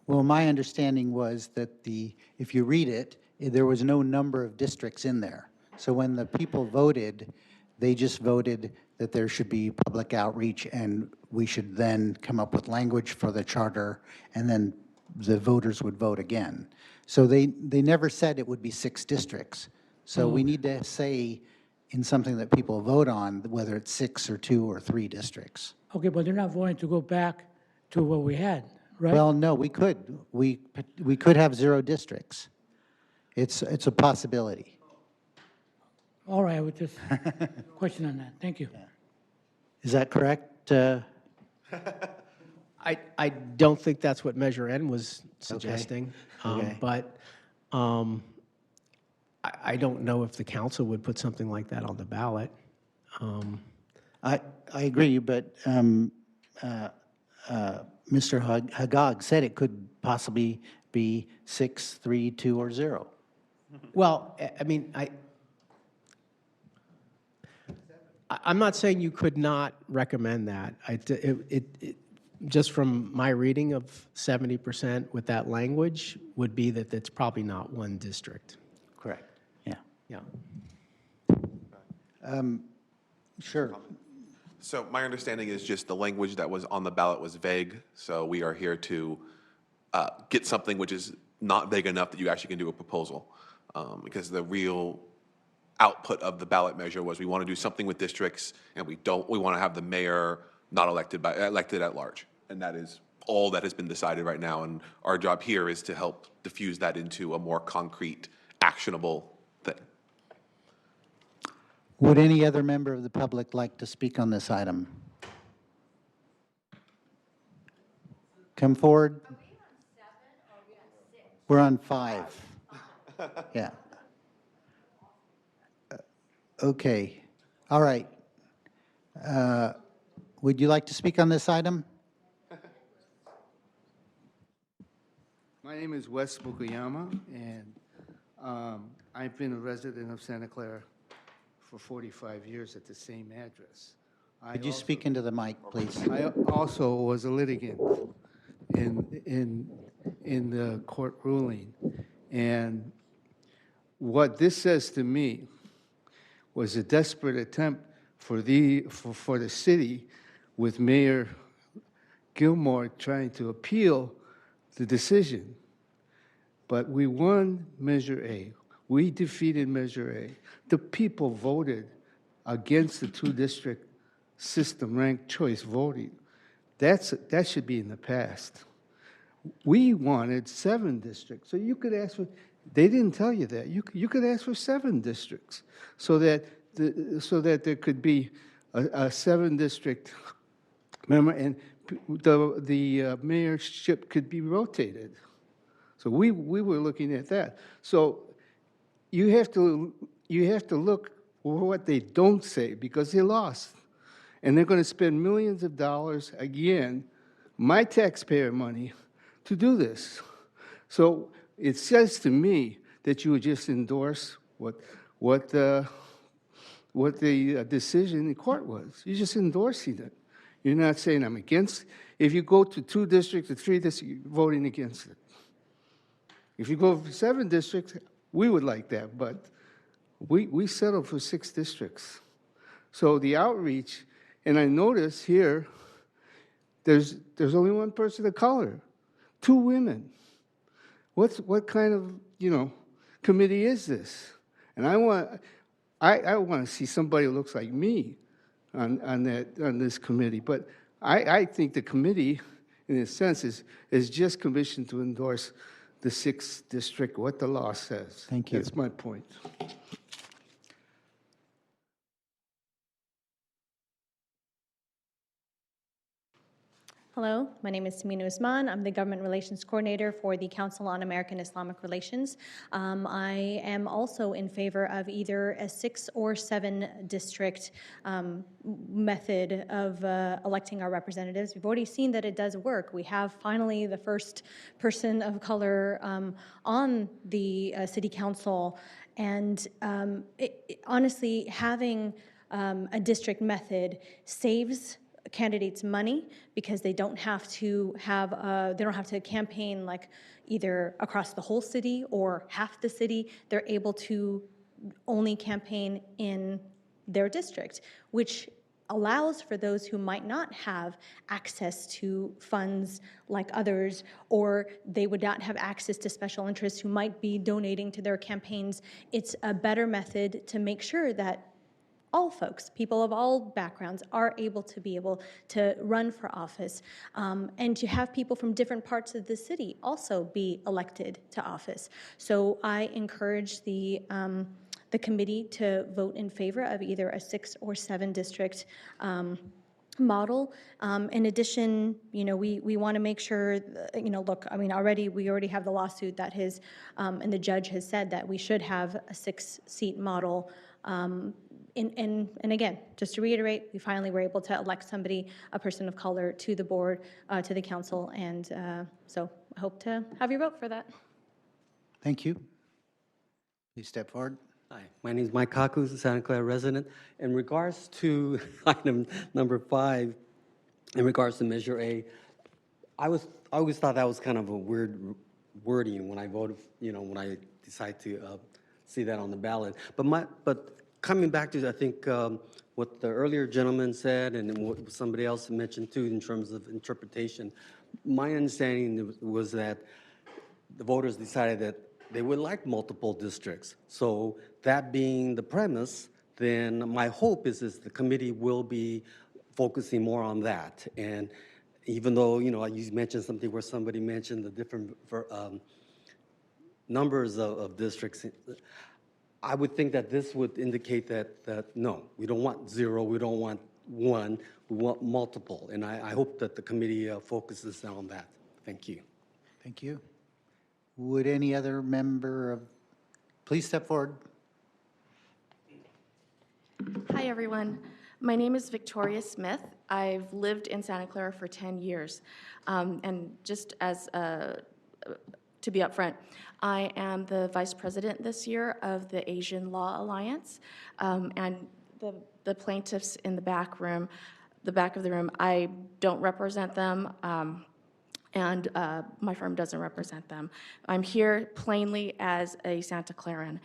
Well, my understanding was that if you read it, there was no number of districts in there. So when the people voted, they just voted that there should be public outreach, and we should then come up with language for the charter, and then the voters would vote again. So they never said it would be 6 districts. So we need to say in something that people vote on, whether it's 6 or 2 or 3 districts. Okay, but they're not voting to go back to what we had, right? Well, no, we could. We could have 0 districts. It's a possibility. All right, I would just question on that. Thank you. Is that correct? I don't think that's what Measure N was suggesting. Okay. But I don't know if the council would put something like that on the ballot. I agree, but Mr. Haggag said it could possibly be 6, 3, 2, or 0. Well, I mean, I'm not saying you could not recommend that. Just from my reading of 70% with that language would be that it's probably not one district. Correct. Yeah. Yeah. Sure. So my understanding is just the language that was on the ballot was vague, so we are here to get something which is not vague enough that you actually can do a proposal. Because the real output of the ballot measure was we want to do something with districts, and we want to have the mayor not elected at large. And that is all that has been decided right now, and our job here is to help diffuse that into a more concrete, actionable thing. Would any other member of the public like to speak on this item? Come forward. We're on 5. Yeah. Okay. All right. Would you like to speak on this item? My name is Wes Mukuyama, and I've been a resident of Santa Clara for 45 years at the same address. Could you speak into the mic, please? I also was a litigant in the court ruling, and what this says to me was a desperate attempt for the city, with Mayor Gilmore trying to appeal the decision. But we won Measure A. We defeated Measure A. The people voted against the 2-district system, ranked choice voting. That should be in the past. We wanted 7 districts. So you could ask for, they didn't tell you that. You could ask for 7 districts so that there could be a 7-district member, and the mayorship could be rotated. So we were looking at that. So you have to look for what they don't say, because they lost. And they're going to spend millions of dollars, again, my taxpayer money, to do this. So it says to me that you would just endorse what the decision in court was. You're just endorsing it. You're not saying I'm against. If you go to 2 districts or 3 districts, you're voting against it. If you go for 7 districts, we would like that, but we settled for 6 districts. So the outreach, and I notice here, there's only one person of color, 2 women. What kind of committee is this? And I want to see somebody who looks like me on this committee. But I think the committee, in a sense, is just commissioned to endorse the 6th district, what the law says. Thank you. That's my point. Hello, my name is Tamina Usman. I'm the Government Relations Coordinator for the Council on American Islamic Relations. I am also in favor of either a 6 or 7 district method of electing our representatives. We've already seen that it does work. We have finally the first person of color on the City Council, and honestly, having a district method saves candidates money, because they don't have to campaign like either across the whole city or half the city. They're able to only campaign in their district, which allows for those who might not have access to funds like others, or they would not have access to special interests who might be donating to their campaigns. It's a better method to make sure that all folks, people of all backgrounds, are able to run for office, and to have people from different parts of the city also be elected to office. So I encourage the committee to vote in favor of either a 6 or 7 district model. In addition, we want to make sure, look, I mean, we already have the lawsuit that and the judge has said that we should have a 6-seat model. And again, just to reiterate, we finally were able to elect somebody, a person of color, to the board, to the council, and so I hope to have your vote for that. Thank you. Please step forward. Hi, my name is Mike Kakus, a Santa Clara resident. In regards to item number 5, in regards to Measure A, I always thought that was kind of a weird wording when I voted, when I decide to see that on the ballot. But coming back to, I think, what the earlier gentleman said and what somebody else mentioned too in terms of interpretation, my understanding was that the voters decided that they would like multiple districts. So that being the premise, then my hope is the committee will be focusing more on that. And even though, you mentioned something where somebody mentioned the different numbers of districts, I would think that this would indicate that no, we don't want 0, we don't want 1, we want multiple. And I hope that the committee focuses on that. Thank you. Thank you. Would any other member please step forward. Hi, everyone. My name is Victoria Smith. I've lived in Santa Clara for 10 years. And just as to be upfront, I am the vice president this year of the Asian Law Alliance. And the plaintiffs in the back of the room, I don't represent them. And my firm doesn't represent them. I'm here plainly as a Santa Claran.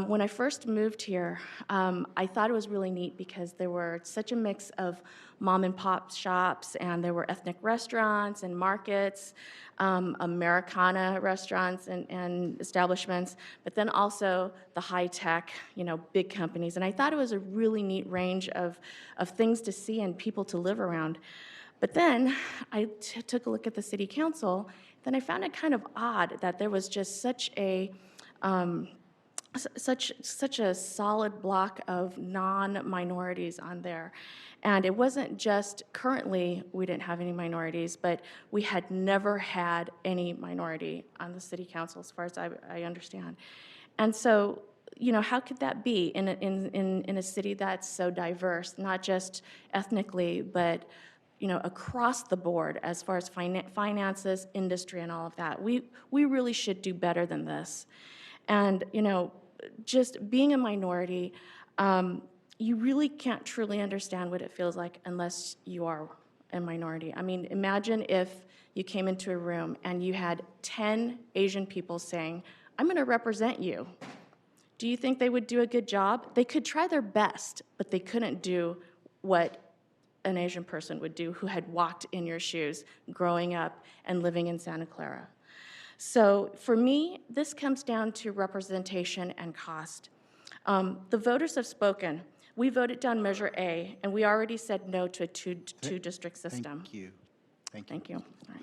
When I first moved here, I thought it was really neat because there were such a mix of mom and pop shops, and there were ethnic restaurants and markets, Americana restaurants and establishments, but then also the high-tech, big companies. And I thought it was a really neat range of things to see and people to live around. But then I took a look at the city council, then I found it kind of odd that there was just such a solid block of non-minorities on there. And it wasn't just currently we didn't have any minorities, but we had never had any minority on the city council as far as I understand. And so, how could that be in a city that's so diverse, not just ethnically, but across the board as far as finances, industry, and all of that. We really should do better than this. And, just being a minority, you really can't truly understand what it feels like unless you are a minority. I mean, imagine if you came into a room and you had 10 Asian people saying, I'm going to represent you. Do you think they would do a good job? They could try their best, but they couldn't do what an Asian person would do who had walked in your shoes growing up and living in Santa Clara. So for me, this comes down to representation and cost. The voters have spoken. We voted down Measure A, and we already said no to a two-district system. Thank you. Thank you. All right.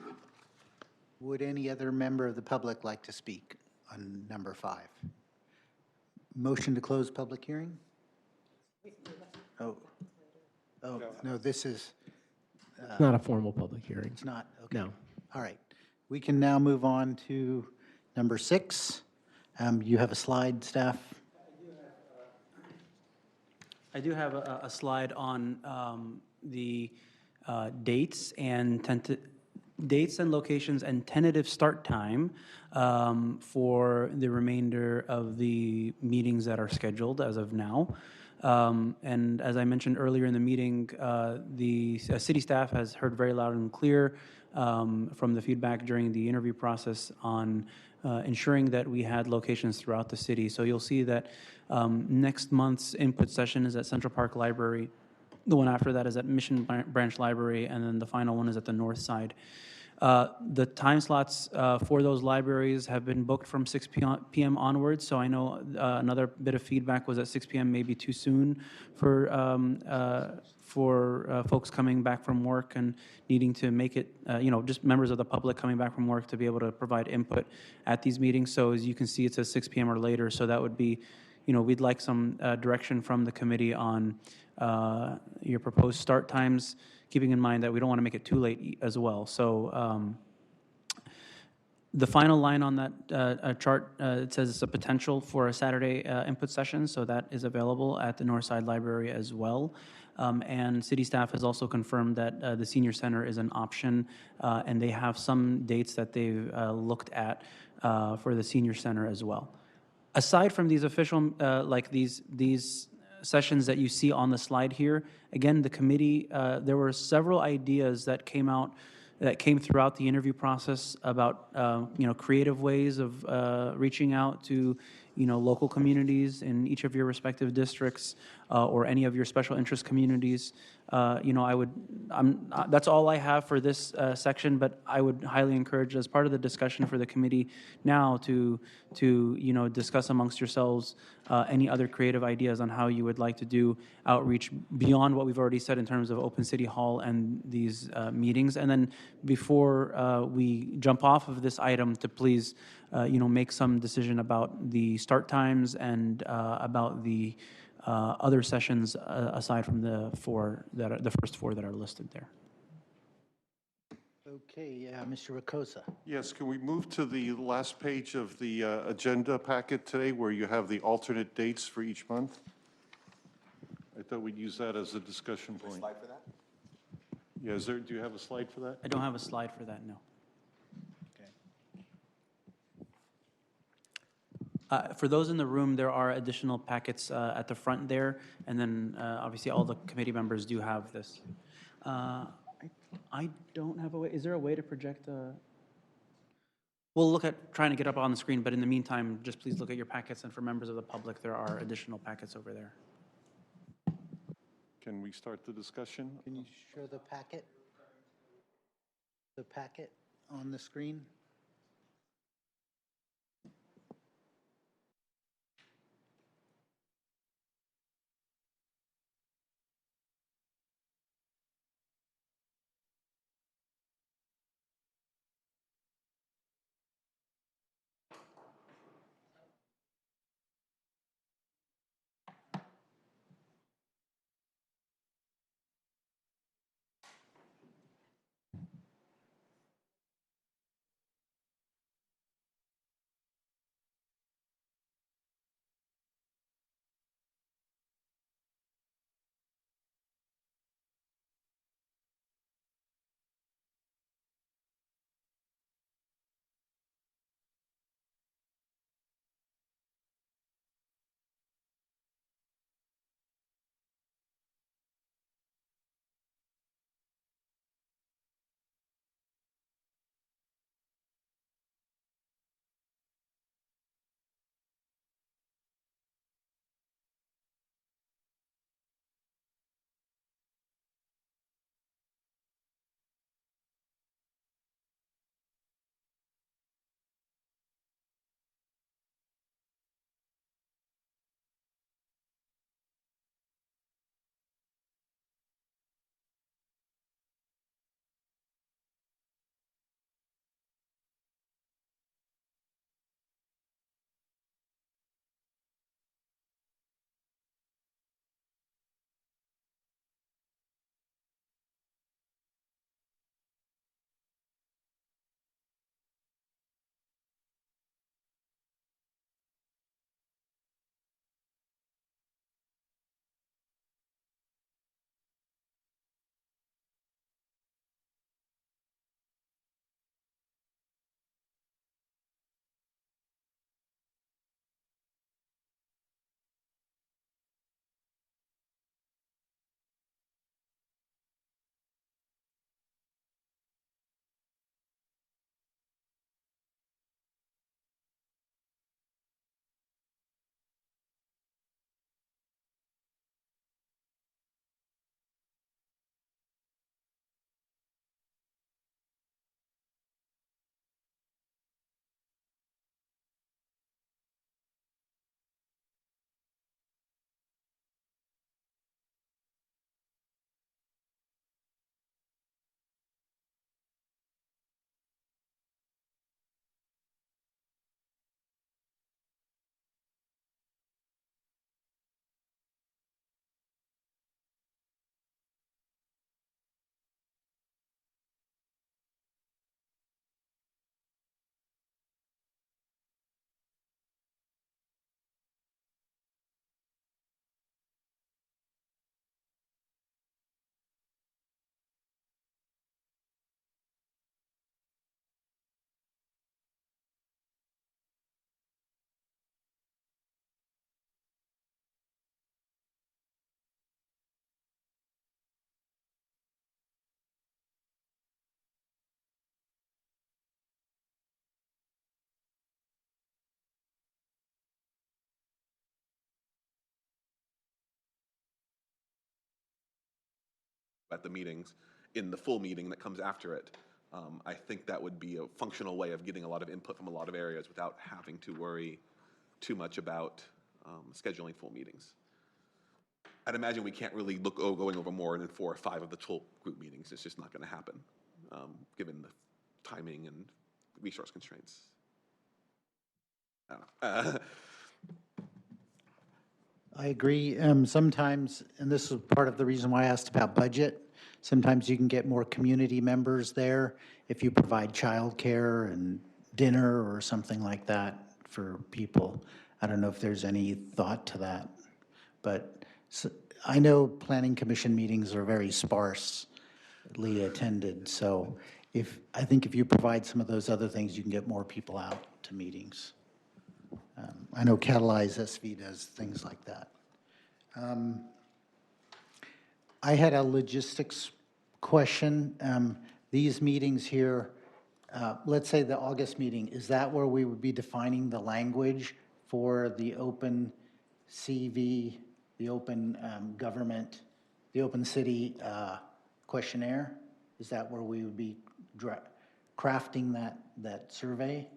Would any other member of the public like to speak on number 5? Motion to close public hearing? Oh, no, this is... It's not a formal public hearing. It's not? Okay. No. All right. We can now move on to number 6. You have a slide, staff? I do have a slide on the dates and locations and tentative start time for the remainder of the meetings that are scheduled as of now. And as I mentioned earlier in the meeting, the city staff has heard very loud and clear from the feedback during the interview process on ensuring that we had locations throughout the city. So you'll see that next month's input session is at Central Park Library. The one after that is at Mission Branch Library, and then the final one is at the north side. The time slots for those libraries have been booked from 6 p.m. onwards, so I know another bit of feedback was at 6 p.m. may be too soon for folks coming back from work and needing to make it, just members of the public coming back from work to be able to provide input at these meetings. So as you can see, it says 6 p.m. or later, so that would be, we'd like some direction from the committee on your proposed start times, keeping in mind that we don't want to make it too late as well. So the final line on that chart, it says it's a potential for a Saturday input session, so that is available at the Northside Library as well. And city staff has also confirmed that the senior center is an option, and they have some dates that they've looked at for the senior center as well. Aside from these official, like these sessions that you see on the slide here, again, the committee, there were several ideas that came throughout the interview process about creative ways of reaching out to local communities in each of your respective districts or any of your special interest communities. That's all I have for this section, but I would highly encourage, as part of the discussion for the committee now, to discuss amongst yourselves any other creative ideas on how you would like to do outreach beyond what we've already said in terms of Open City Hall and these meetings. And then before we jump off of this item, to please make some decision about the start times and about the other sessions aside from the first four that are listed there. Okay, Mr. Recosa. Yes, can we move to the last page of the agenda packet today where you have the alternate dates for each month? I thought we'd use that as a discussion point. Slide for that? Yeah, do you have a slide for that? I don't have a slide for that, no. For those in the room, there are additional packets at the front there, and then obviously all the committee members do have this. I don't have a way. Is there a way to project a? We'll look at trying to get up on the screen, but in the meantime, just please look at your packets, and for members of the public, there are additional packets over there. Can we start the discussion? Can you show the packet? The packet on the screen? at the meetings in the full meeting that comes after it. I think that would be a functional way of getting a lot of input from a lot of areas without having to worry too much about scheduling full meetings. I'd imagine we can't really look going over more than 4 or 5 of the full group meetings. It's just not going to happen, given the timing and resource constraints. I don't know. I agree. Sometimes, and this is part of the reason why I asked about budget, sometimes you can get more community members there if you provide childcare and dinner or something like that for people. I don't know if there's any thought to that, but I know planning commission meetings are very sparsely attended, so I think if you provide some of those other things, you can get more people out to meetings. I know Catalyze SV does things like that. I had a logistics question. These meetings here, let's say the August meeting, is that where we would be defining the language for the open CV, the open government, the open city questionnaire? Is that where we would be crafting that survey?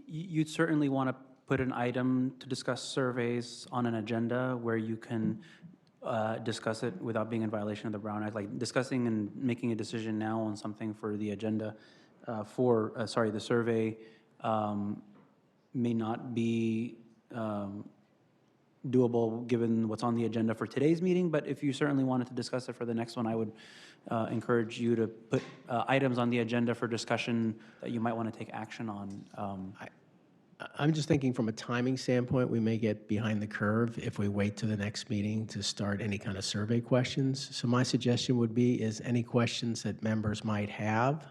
You'd certainly want to put an item to discuss surveys on an agenda where you can discuss it without being in violation of the Brown Act. Like discussing and making a decision now on something for the agenda the survey may not be doable given what's on the agenda for today's meeting, but if you certainly wanted to discuss it for the next one, I would encourage you to put items on the agenda for discussion that you might want to take action on. I'm just thinking from a timing standpoint, we may get behind the curve if we wait to the next meeting to start any kind of survey questions. So my suggestion would be is any questions that members might have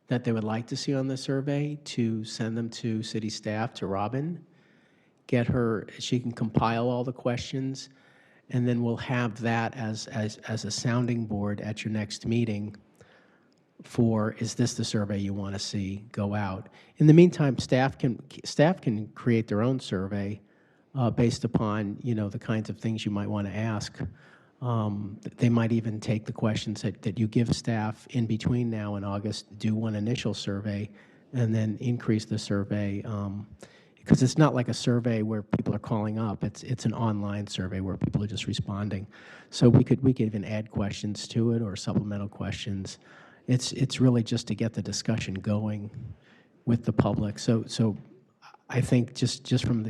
that they would like to see on the survey, to send them to city staff, to Robin, get her, she can compile all the questions, and then we'll have that as a sounding board at your next meeting for, is this the survey you want to see go out? In the meantime, staff can create their own survey based upon, the kinds of things you might want to ask. They might even take the questions that you give staff in between now and August, do one initial survey, and then increase the survey. Because it's not like a survey where people are calling up. It's an online survey where people are just responding. So we could even add questions to it or supplemental questions. It's really just to get the discussion going with the public. So I think just from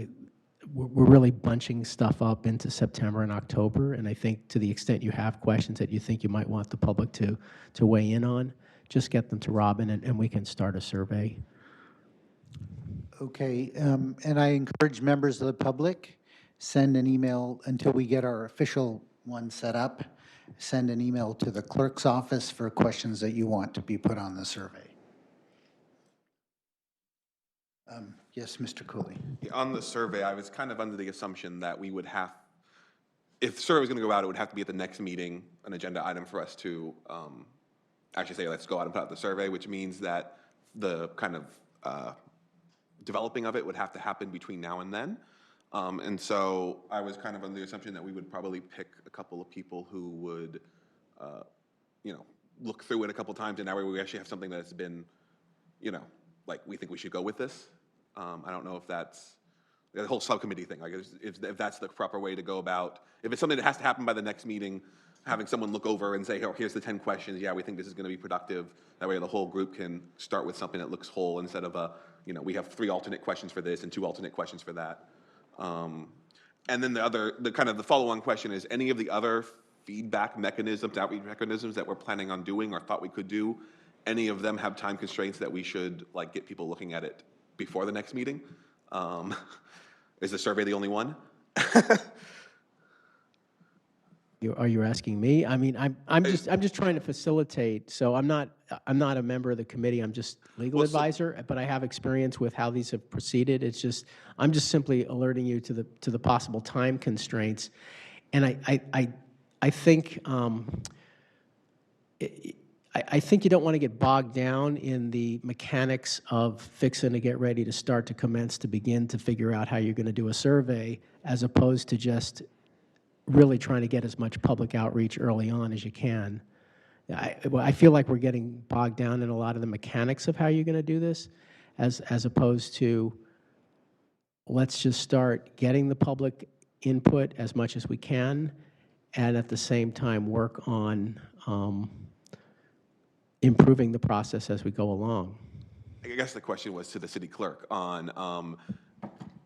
we're really bunching stuff up into September and October, and I think to the extent you have questions that you think you might want the public to weigh in on, just get them to Robin and we can start a survey. Okay, and I encourage members of the public, send an email until we get our official one set up. Send an email to the clerk's office for questions that you want to be put on the survey. Yes, Mr. Cooley. On the survey, I was kind of under the assumption that we would have, if the survey was going to go out, it would have to be at the next meeting, an agenda item for us to actually say, let's go out and put out the survey, which means that the kind of developing of it would have to happen between now and then. And so I was kind of under the assumption that we would probably pick a couple of people who would, look through it a couple times, and that way we actually have something that's been, like we think we should go with this. I don't know if that's the whole subcommittee thing. Like if that's the proper way to go about. If it's something that has to happen by the next meeting, having someone look over and say, oh, here's the 10 questions. Yeah, we think this is going to be productive. That way the whole group can start with something that looks whole instead of we have 3 alternate questions for this and 2 alternate questions for that. And then the follow-on question is, any of the other feedback mechanisms, outreach mechanisms that we're planning on doing or thought we could do, any of them have time constraints that we should get people looking at it before the next meeting? Is the survey the only one? Are you asking me? I mean, I'm just trying to facilitate. So I'm not a member of the committee. I'm just legal advisor, but I have experience with how these have proceeded. I'm just simply alerting you to the possible time constraints, and I think I think you don't want to get bogged down in the mechanics of fixing to get ready to start to commence to begin to figure out how you're going to do a survey, as opposed to just really trying to get as much public outreach early on as you can. I feel like we're getting bogged down in a lot of the mechanics of how you're going to do this, as opposed to let's just start getting the public input as much as we can, and at the same time work on improving the process as we go along. I guess the question was to the city clerk on,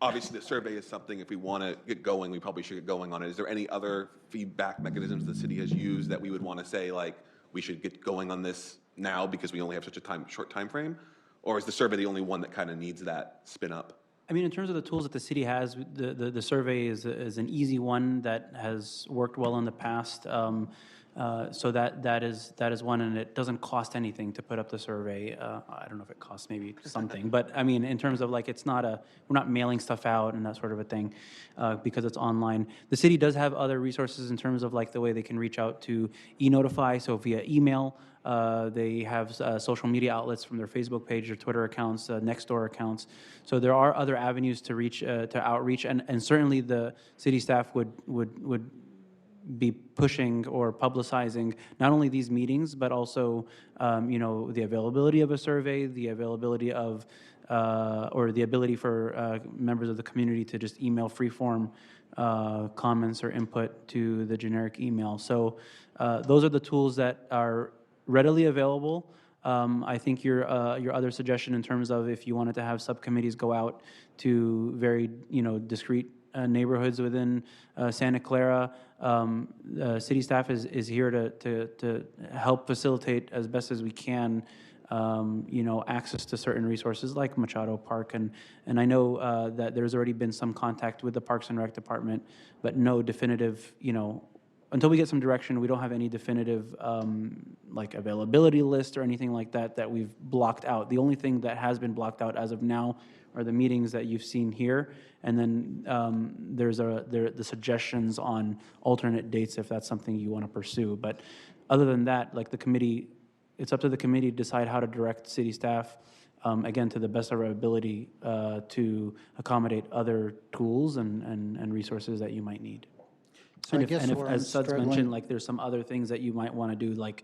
obviously the survey is something, if we want to get going, we probably should get going on it. Is there any other feedback mechanisms the city has used that we would want to say, like, we should get going on this now because we only have such a short time frame? Or is the survey the only one that kind of needs that spin up? I mean, in terms of the tools that the city has, the survey is an easy one that has worked well in the past. So that is one, and it doesn't cost anything to put up the survey. I don't know if it costs maybe something, but I mean, in terms of like, we're not mailing stuff out and that sort of a thing, because it's online. The city does have other resources in terms of like the way they can reach out to e-notify, so via email. They have social media outlets from their Facebook page, their Twitter accounts, Nextdoor accounts. So there are other avenues to reach, to outreach, and certainly the city staff would be pushing or publicizing not only these meetings, but also, the availability of a survey, the availability of, or the ability for members of the community to just email free-form comments or input to the generic email. So those are the tools that are readily available. I think your other suggestion in terms of if you wanted to have subcommittees go out to very, discrete neighborhoods within Santa Clara, city staff is here to help facilitate as best as we can, access to certain resources like Machado Park. And I know that there's already been some contact with the Parks and Rec Department, but no definitive, until we get some direction, we don't have any definitive like availability list or anything like that we've blocked out. The only thing that has been blocked out as of now are the meetings that you've seen here, and then there's the suggestions on alternate dates if that's something you want to pursue. But other than that, like the committee, it's up to the committee to decide how to direct city staff, again, to the best of our ability to accommodate other tools and resources that you might need. So And I guess if, where I'm as Suds struggling- mentioned, like there's some other things that you might want to do, like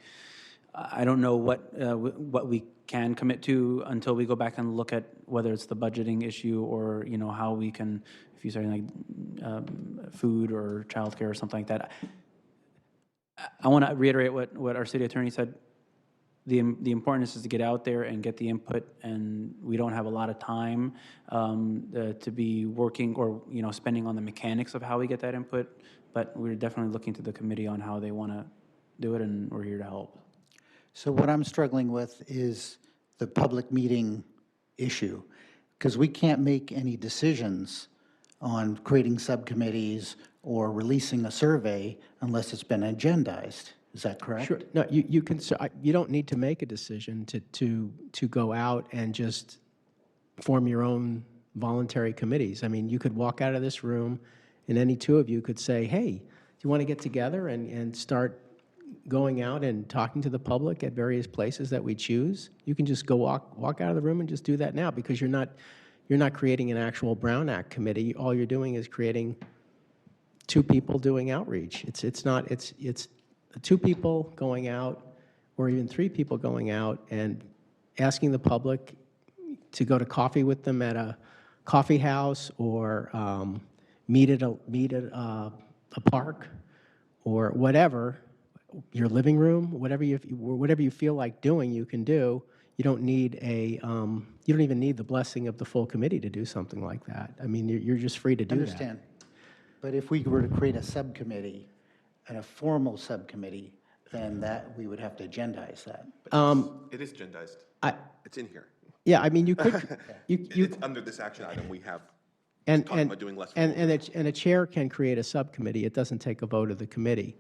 I don't know what we can commit to until we go back and look at whether it's the budgeting issue or how we can, if you say like food or childcare or something like that. I want to reiterate what our city attorney said. The importance is to get out there and get the input, and we don't have a lot of time to be working or spending on the mechanics of how we get that input. But we're definitely looking to the committee on how they want to do it, and we're here to help. So what I'm struggling with is the public meeting issue, because we can't make any decisions on creating subcommittees or releasing a survey unless it's been agendized. Is that correct? Sure. No, you can. You don't need to make a decision to go out and just form your own voluntary committees. I mean, you could walk out of this room, and any two of you could say, "Hey, do you want to get together and start going out and talking to the public at various places that we choose?" You can just go walk out of the room and just do that now, because you're not creating an actual Brown Act committee. All you're doing is creating two people doing outreach. It's two people going out, or even three people going out and asking the public to go to coffee with them at a coffee house, or meet at a park, or whatever, your living room, whatever you feel like doing, you can do. You don't need you don't even need the blessing of the full committee to do something like that. I mean, you're just free to do that. Understand. But if we were to create a subcommittee, and a formal subcommittee, then that we would have to agendize that. It is agendized. It's in here. Yeah, I mean, you could. It's under this action item we have. And talking about doing less. And a chair can create a subcommittee. It doesn't take a vote of the committee.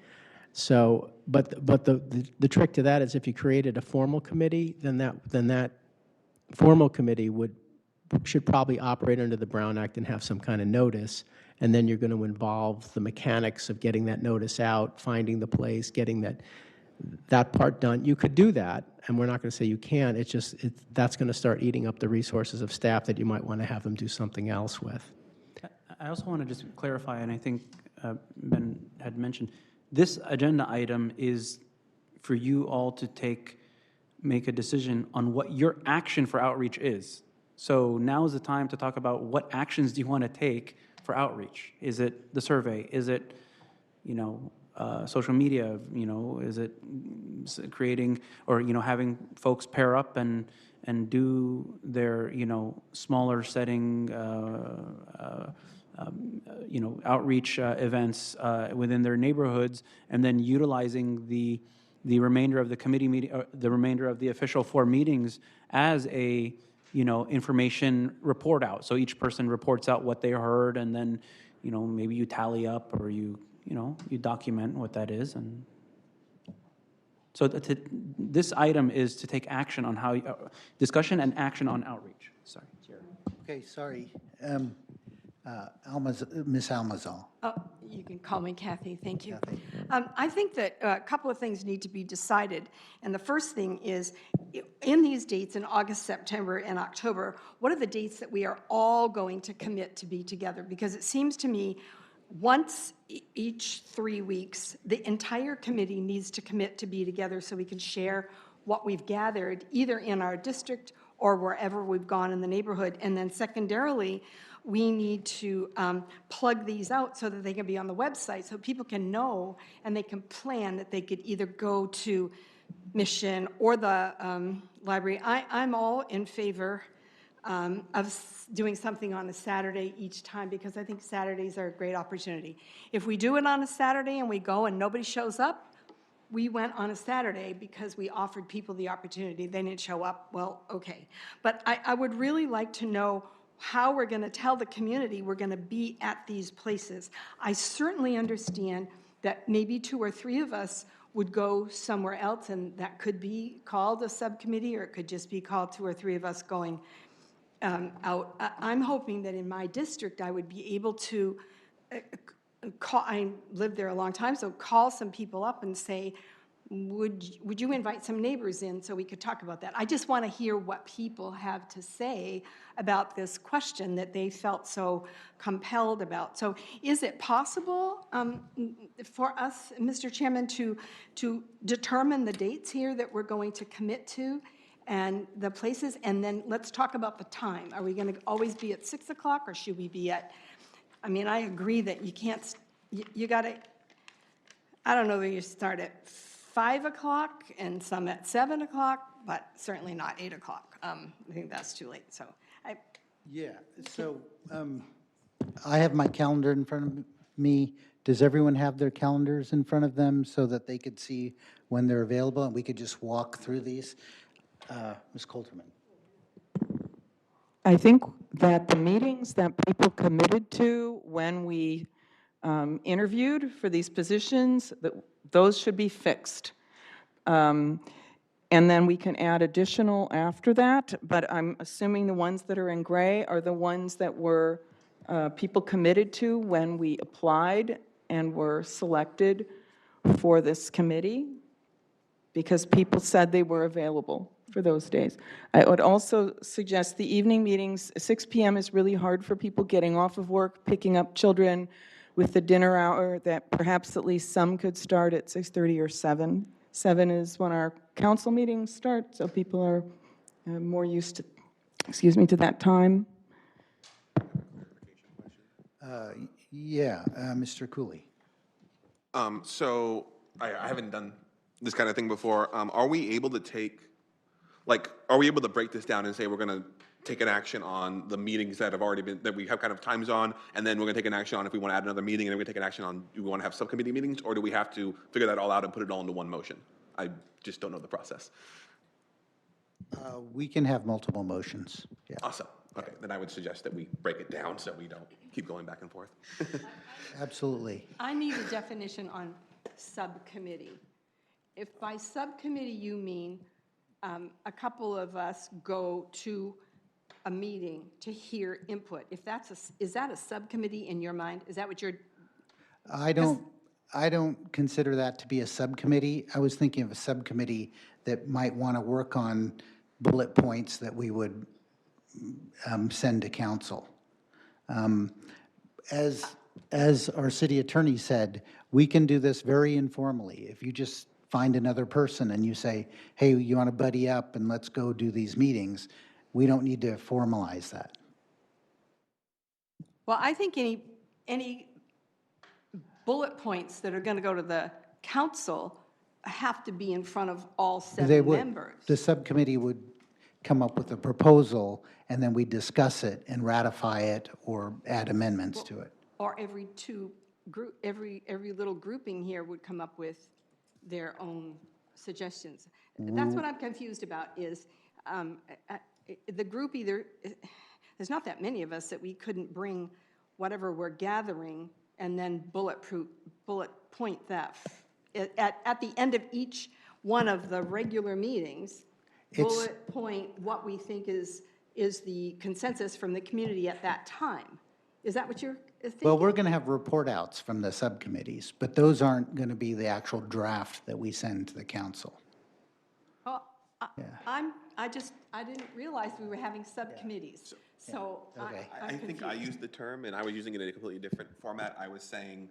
So, but the trick to that is if you created a formal committee, then that formal committee should probably operate under the Brown Act and have some kind of notice, and then you're going to involve the mechanics of getting that notice out, finding the place, getting that part done. You could do that, and we're not going to say you can't. It's just that's going to start eating up the resources of staff that you might want to have them do something else with. I also want to just clarify, and I think Ben had mentioned, this agenda item is for you all to make a decision on what your action for outreach is. So now is the time to talk about what actions do you want to take for outreach? Is it the survey? Is it, social media? Is it creating or, having folks pair up and do their, smaller setting, outreach events within their neighborhoods, and then utilizing the remainder of the committee meeting, the remainder of the official 4 meetings as a, information report out. So each person reports out what they heard, and then, maybe you tally up or you document what that is. And so this item is to take action on how, discussion and action on outreach. Sorry. Okay, sorry. Ms. Almazal. Oh, you can call me Kathy, thank you. I think that a couple of things need to be decided. And the first thing is, in these dates in August, September, and October, what are the dates that we are all going to commit to be together? Because it seems to me once each 3 weeks, the entire committee needs to commit to be together so we can share what we've gathered either in our district or wherever we've gone in the neighborhood. And then secondarily, we need to plug these out so that they can be on the website so people can know and they can plan that they could either go to Mission or the library. I'm all in favor of doing something on a Saturday each time because I think Saturdays are a great opportunity. If we do it on a Saturday and we go and nobody shows up, we went on a Saturday because we offered people the opportunity. They didn't show up, well, okay. But I would really like to know how we're going to tell the community we're going to be at these places. I certainly understand that maybe 2 or 3 of us would go somewhere else, and that could be called a subcommittee, or it could just be called 2 or 3 of us going out. I'm hoping that in my district I would be able to call, I lived there a long time, so call some people up and say, would you invite some neighbors in so we could talk about that? I just want to hear what people have to say about this question that they felt so compelled about. So is it possible for us, Mr. Chairman, to determine the dates here that we're going to commit to and the places, and then let's talk about the time. Are we going to always be at 6 o'clock, or should we be at, I mean, I agree that you can't, you got to, I don't know whether you start at 5 o'clock and some at 7 o'clock, but certainly not 8 o'clock. I think that's too late, so. Yeah, so I have my calendar in front of me. Does everyone have their calendars in front of them so that they could see when they're available and we could just walk through these? Ms. Coulterman. I think that the meetings that people committed to when we interviewed for these positions, those should be fixed. And then we can add additional after that, but I'm assuming the ones that are in gray are the ones that were people committed to when we applied and were selected for this committee, because people said they were available for those days. I would also suggest the evening meetings, 6 p.m. is really hard for people getting off of work, picking up children with the dinner hour, that perhaps at least some could start at 6:30 or 7. 7 is when our council meetings start, so people are more used to, to that time. Mr. Cooley. So I haven't done this kind of thing before. Are we able to take, are we able to break this down and say we're going to take an action on the meetings that have already been, that we have kind of times on, and then we're going to take an action on if we want to add another meeting, and then we're going to take an action on, do we want to have subcommittee meetings, or do we have to figure that all out and put it all into one motion? I just don't know the process. We can have multiple motions. Yeah. Awesome. Okay, then I would suggest that we break it down so we don't keep going back and forth. Absolutely. I need a definition on subcommittee. If by subcommittee you mean a couple of us go to a meeting to hear input, if that's is that a subcommittee in your mind? Is that what you're? I don't consider that to be a subcommittee. I was thinking of a subcommittee that might want to work on bullet points that we would send to council. As our city attorney said, we can do this very informally. If you just find another person and you say, hey, you want to buddy up and let's go do these meetings, we don't need to formalize that. Well, I think any bullet points that are going to go to the council have to be in front of all They 7 would. members. The subcommittee would come up with a proposal, and then we discuss it and ratify it or add amendments to it. Or every every little grouping here would come up with their own suggestions. That's what I'm confused about is the group either, there's not that many of us that we couldn't bring whatever we're gathering and then bullet point that at the end of each one of the regular meetings, bullet point what we think is the consensus from the community at that time. Is that what you're thinking? Well, we're going to have report outs from the subcommittees, but those aren't going to be the actual draft that we send to the council. Well, I didn't realize we were having subcommittees. So Okay. I think I used the term, and I was using it in a completely different format. I was saying,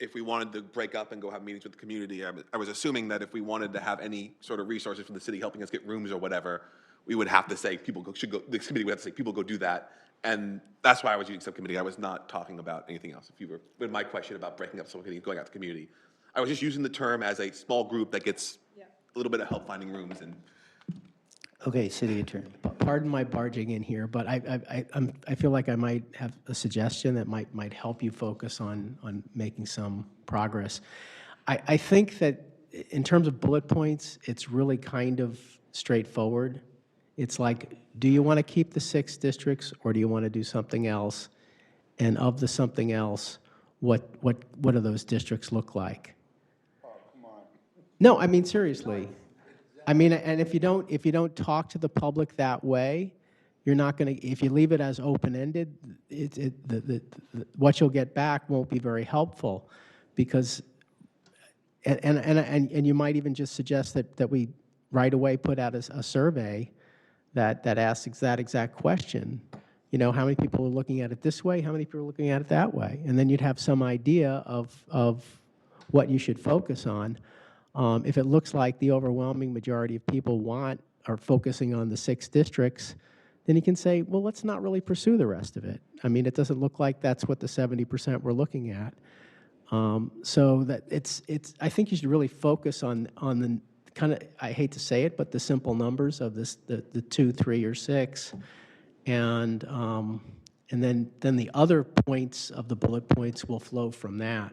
if we wanted to break up and go have meetings with the community, I was assuming that if we wanted to have any sort of resources from the city helping us get rooms or whatever, we would have to say the committee would have to say people go do that. And that's why I was using subcommittee. I was not talking about anything else. If you were, with my question about breaking up subcommittee and going out to community, I was just using the term as a small group that gets a little bit of help finding rooms. And Okay, city attorney. Pardon my barging in here, but I feel like I might have a suggestion that might help you focus on making some progress. I think that in terms of bullet points, it's really kind of straightforward. It's like, do you want to keep the 6 districts or do you want to do something else? And of the something else, what do those districts look like? Oh, come on. No, I mean seriously. I mean, and if you don't talk to the public that way, you're not going to. If you leave it as open-ended, what you'll get back won't be very helpful, because, and you might even just suggest that we right away put out a survey that asks that exact question. You know, how many people are looking at it this way? How many people are looking at it that way? And then you'd have some idea of what you should focus on. If it looks like the overwhelming majority of people are focusing on the 6 districts, then you can say, well, let's not really pursue the rest of it. I mean, it doesn't look like that's what the 70% we're looking at. So that I think you should really focus on the kind of, I hate to say it, but the simple numbers of this, the 2, 3, or 6, and then the other points of the bullet points will flow from that.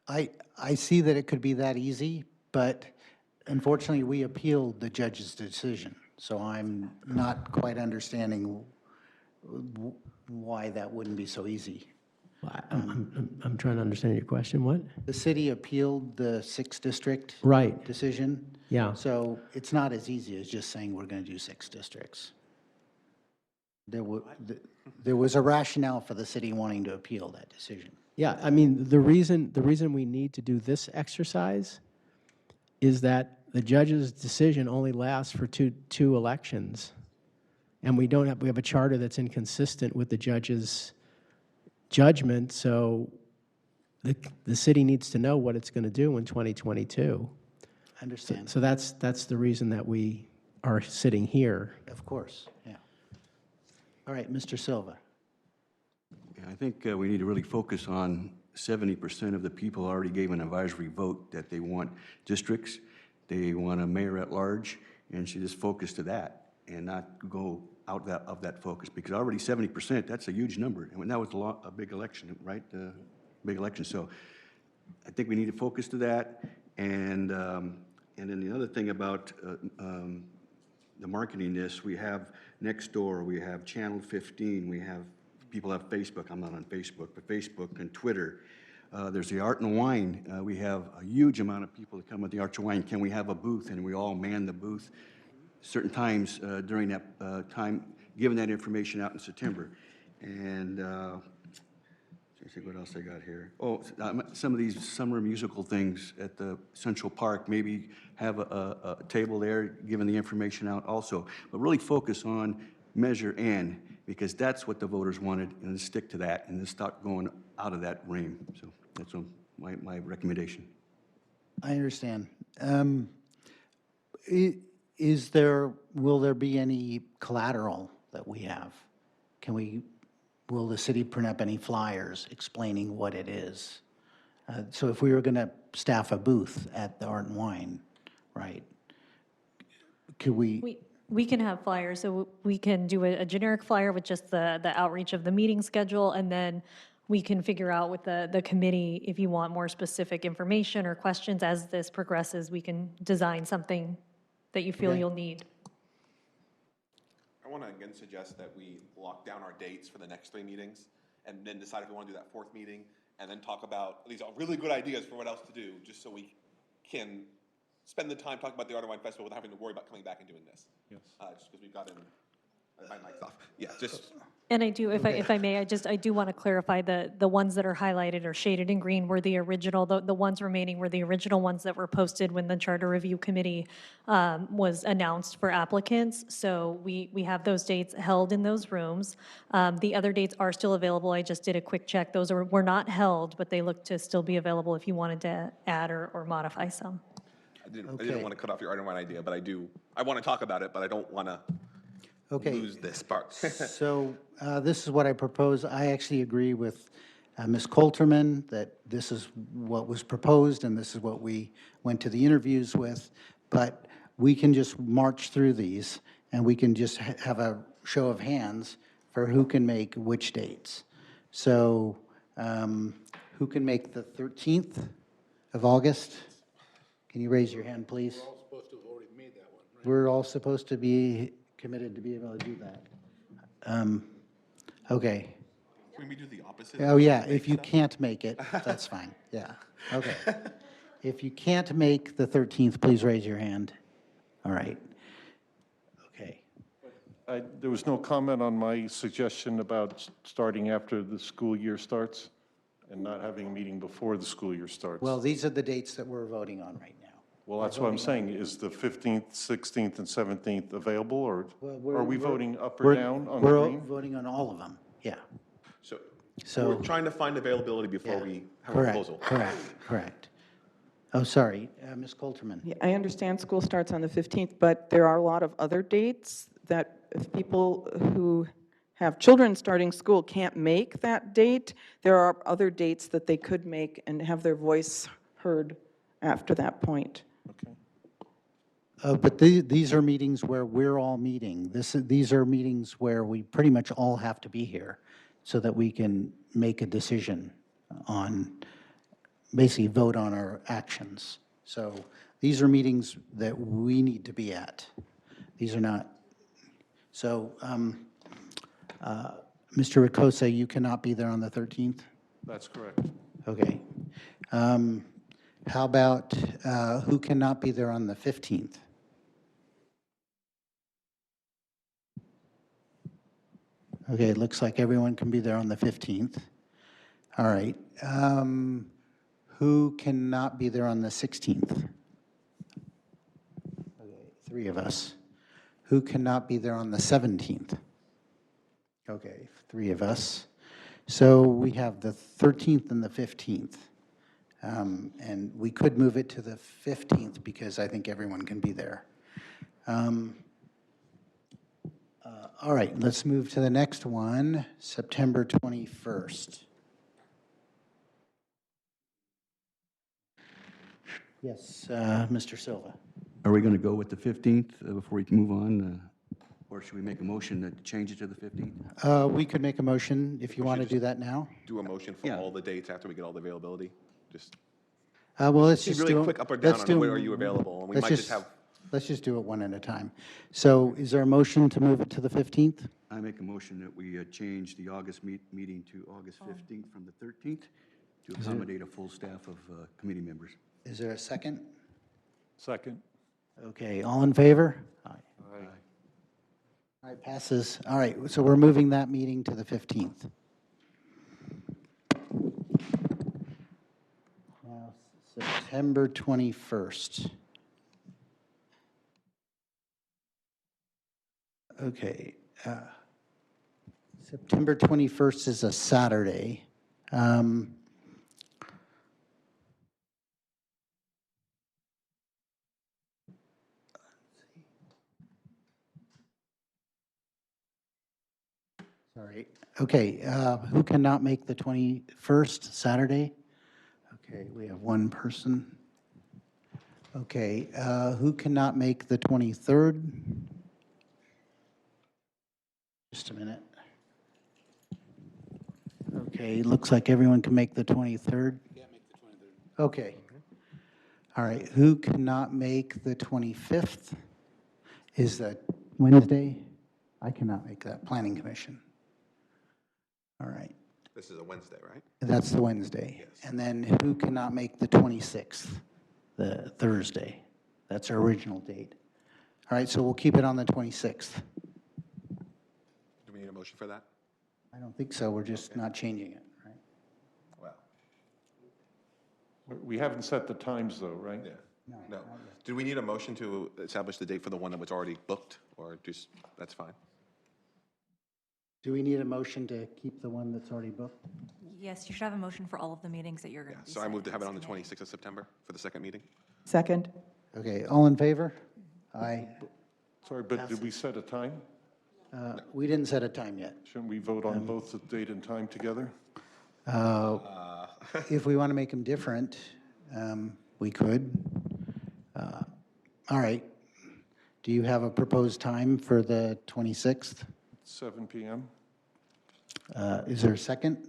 I see that it could be that easy, but unfortunately, we appealed the judge's decision. So I'm not quite understanding why that wouldn't be so easy. I'm trying to understand your question. What? The city appealed the 6th district Right. decision. Yeah. So it's not as easy as just saying we're going to do 6 districts. There was a rationale for the city wanting to appeal that decision. Yeah, I mean, the reason we need to do this exercise is that the judge's decision only lasts for two elections, and we have a charter that's inconsistent with the judge's judgment. So the city needs to know what it's going to do in 2022. I understand. So that's the reason that we are sitting here. Of course, yeah. All right, Mr. Silva. I think we need to really focus on 70% of the people already gave an advisory vote that they want districts, they want a mayor at large, and should just focus to that and not go out of that focus, because already 70%, that's a huge number, and that was a big election, right? Big election. So I think we need to focus to that, and then the other thing about the marketing this, we have Nextdoor, we have Channel 15, we have people have Facebook. I'm not on Facebook, but Facebook and Twitter. There's the Art and Wine. We have a huge amount of people that come with the Art and Wine. Can we have a booth? And we all man the booth certain times during that time, giving that information out in September. And let's see what else I got here. Oh, some of these summer musical things at the Central Park, maybe have a table there giving the information out also. But really focus on Measure N, because that's what the voters wanted, and stick to that, and then start going out of that realm. So That's my recommendation. I understand. Will there be any collateral that we have? Will the city print up any flyers explaining what it is? So if we were going to staff a booth at the Art and Wine, right, could we? We can have flyers, so we can do a generic flyer with just the outreach of the meeting schedule, and then we can figure out with the committee, if you want more specific information or questions as this progresses, we can design something that you feel Okay. you'll need. I want to again suggest that we lock down our dates for the next 3 meetings and then decide if we want to do that 4th meeting and then talk about, these are really good ideas for what else to do, just so we can spend the time talking about the Art and Wine Festival without having to worry about coming back and doing this. Yes. Just because we've got my mic's off. Yeah, just. And I do, if I may, I do want to clarify the ones that are highlighted or shaded in green were the original, the ones remaining were the original ones that were posted when the Charter Review Committee was announced for applicants. So we have those dates held in those rooms. The other dates are still available. I just did a quick check. Those were not held, but they look to still be available if you wanted to add or modify some. I didn't want to cut off your Art and Wine idea, but I want to talk about it, but I don't want to lose this part. So this is what I propose. I actually agree with Ms. Coulterman that this is what was proposed and this is what we went to the interviews with. But we can just march through these and we can just have a show of hands for who can make which dates. So who can make the 13th of August? Can you raise your hand, please? We're all supposed to have already made that one, right? We're all supposed to be committed to be able to do that. Okay. Can we do the opposite? Oh, yeah, if you can't make it, that's fine, yeah, okay. If you can't make the 13th, please raise your hand. All right. Okay. There was no comment on my suggestion about starting after the school year starts and not having a meeting before the school year starts. Well, these are the dates that we're voting on right now. Well, that's what I'm saying. Is the 15th, 16th, and 17th available, or are we voting up or down on the green? We're voting on all of them, yeah. So we're trying to find availability before we have a proposal. Correct. Oh, sorry, Ms. Coulterman. Yeah, I understand school starts on the 15th, but there are a lot of other dates that if people who have children starting school can't make that date, there are other dates that they could make and have their voice heard after that point. Okay. But these are meetings where we're all meeting. These are meetings where we pretty much all have to be here so that we can make a decision on, basically vote on our actions. So these are meetings that we need to be at. These are not. So, Mr. Ricosa, you cannot be there on the 13th? That's correct. Okay. How about who cannot be there on the 15th? Okay, it looks like everyone can be there on the 15th. All right. Who cannot be there on the 16th? Okay, 3 of us. Who cannot be there on the 17th? Okay, 3 of us. So we have the 13th and the 15th. And we could move it to the 15th because I think everyone can be there. All right, let's move to the next one, September 21st. Yes, Mr. Silva. Are we going to go with the 15th before we move on? Or should we make a motion to change it to the 15th? We could make a motion if you want to do that now. Do a motion for all the dates after we get all the availability? Just Well, let's see just really do quick up or down let's on do where are you available, and we let's might just have. Let's just do it one at a time. So is there a motion to move it to the 15th? I make a motion that we change the August meeting to August 15th from the 13th to accommodate a full staff of committee members. Is there a second? Second. Okay, all in favor? Aye. Aye. All right, passes. All right, so we're moving that meeting to the 15th. Now, September 21st. Okay. September 21st is a Saturday. Sorry. Okay, who cannot make the 21st, Saturday? Okay, we have one person. Okay, who cannot make the 23rd? Just a minute. Okay, looks like everyone can make the 23rd. Okay. All right, who cannot make the 25th? Is that Wednesday? I cannot make that, Planning Commission. All right, This is a Wednesday, right? that's the Wednesday. And then who cannot make the 26th, the Thursday? That's our original date. All right, so we'll keep it on the 26th. Do we need a motion for that? I don't think so, we're just not changing it, right? Well, We haven't set the times, though, right? yeah. No. Do we need a motion to establish the date for the one that was already booked, or just, that's fine? Do we need a motion to keep the one that's already booked? Yes, you should have a motion for all of the meetings that you're going Yeah, to be so I moved to have it on the setting 26th of September for the second meeting. Second? Okay, all in favor? Aye. Sorry, but did we set a time? We didn't set a time yet. Shouldn't we vote on both the date and time together? If we want to make them different, we could. All right. Do you have a proposed time for the 26th? 7 p.m.? Is there a second?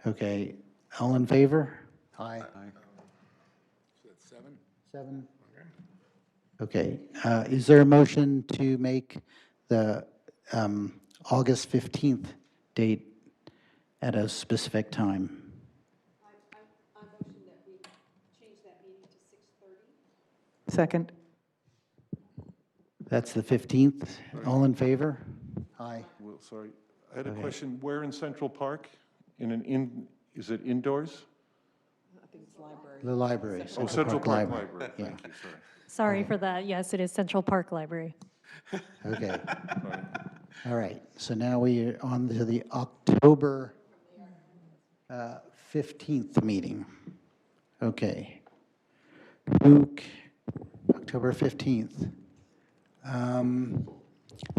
Okay, all in favor? Aye. So that's 7? 7? Okay, is there a motion to make the August 15th date at a specific time? I motion that we change that meeting to 6:30. Second? That's the 15th. All in favor? Aye. Well, sorry, I had a question. Where in Central Park? Is it indoors? I think it's library. The library. Oh, Central Park Library. Yeah. Thank you, sorry. Sorry for that. Yes, it is Central Park Library. Okay. All right, so now we are on to the October 15th meeting. Okay. October 15th.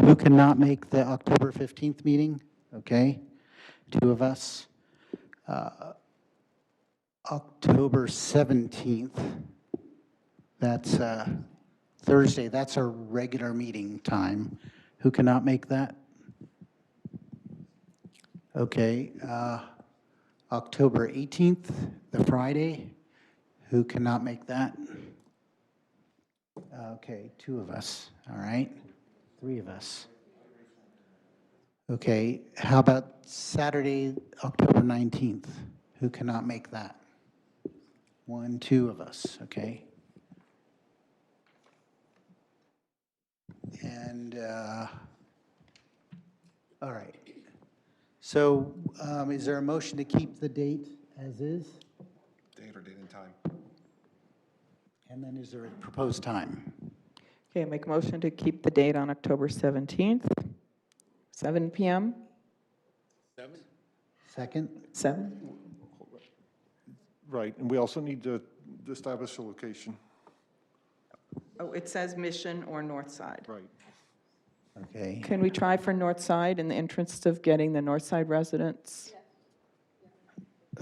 Who cannot make the October 15th meeting? Okay, 2 of us. October 17th, that's Thursday, that's our regular meeting time. Who cannot make that? Okay, October 18th, the Friday, who cannot make that? Okay, 2 of us, all right, 3 of us. Okay, how about Saturday, October 19th? Who cannot make that? 1, 2 of us, okay. And, all right. So is there a motion to keep the date as is? Date or date and time? And then is there a proposed time? Okay, make a motion to keep the date on October 17th, 7 PM? 7? Second? 7? Right, and we also need to establish a location. Oh, it says Mission or North Side. Right. Okay. Can we try for North Side in the interest of getting the North Side residents?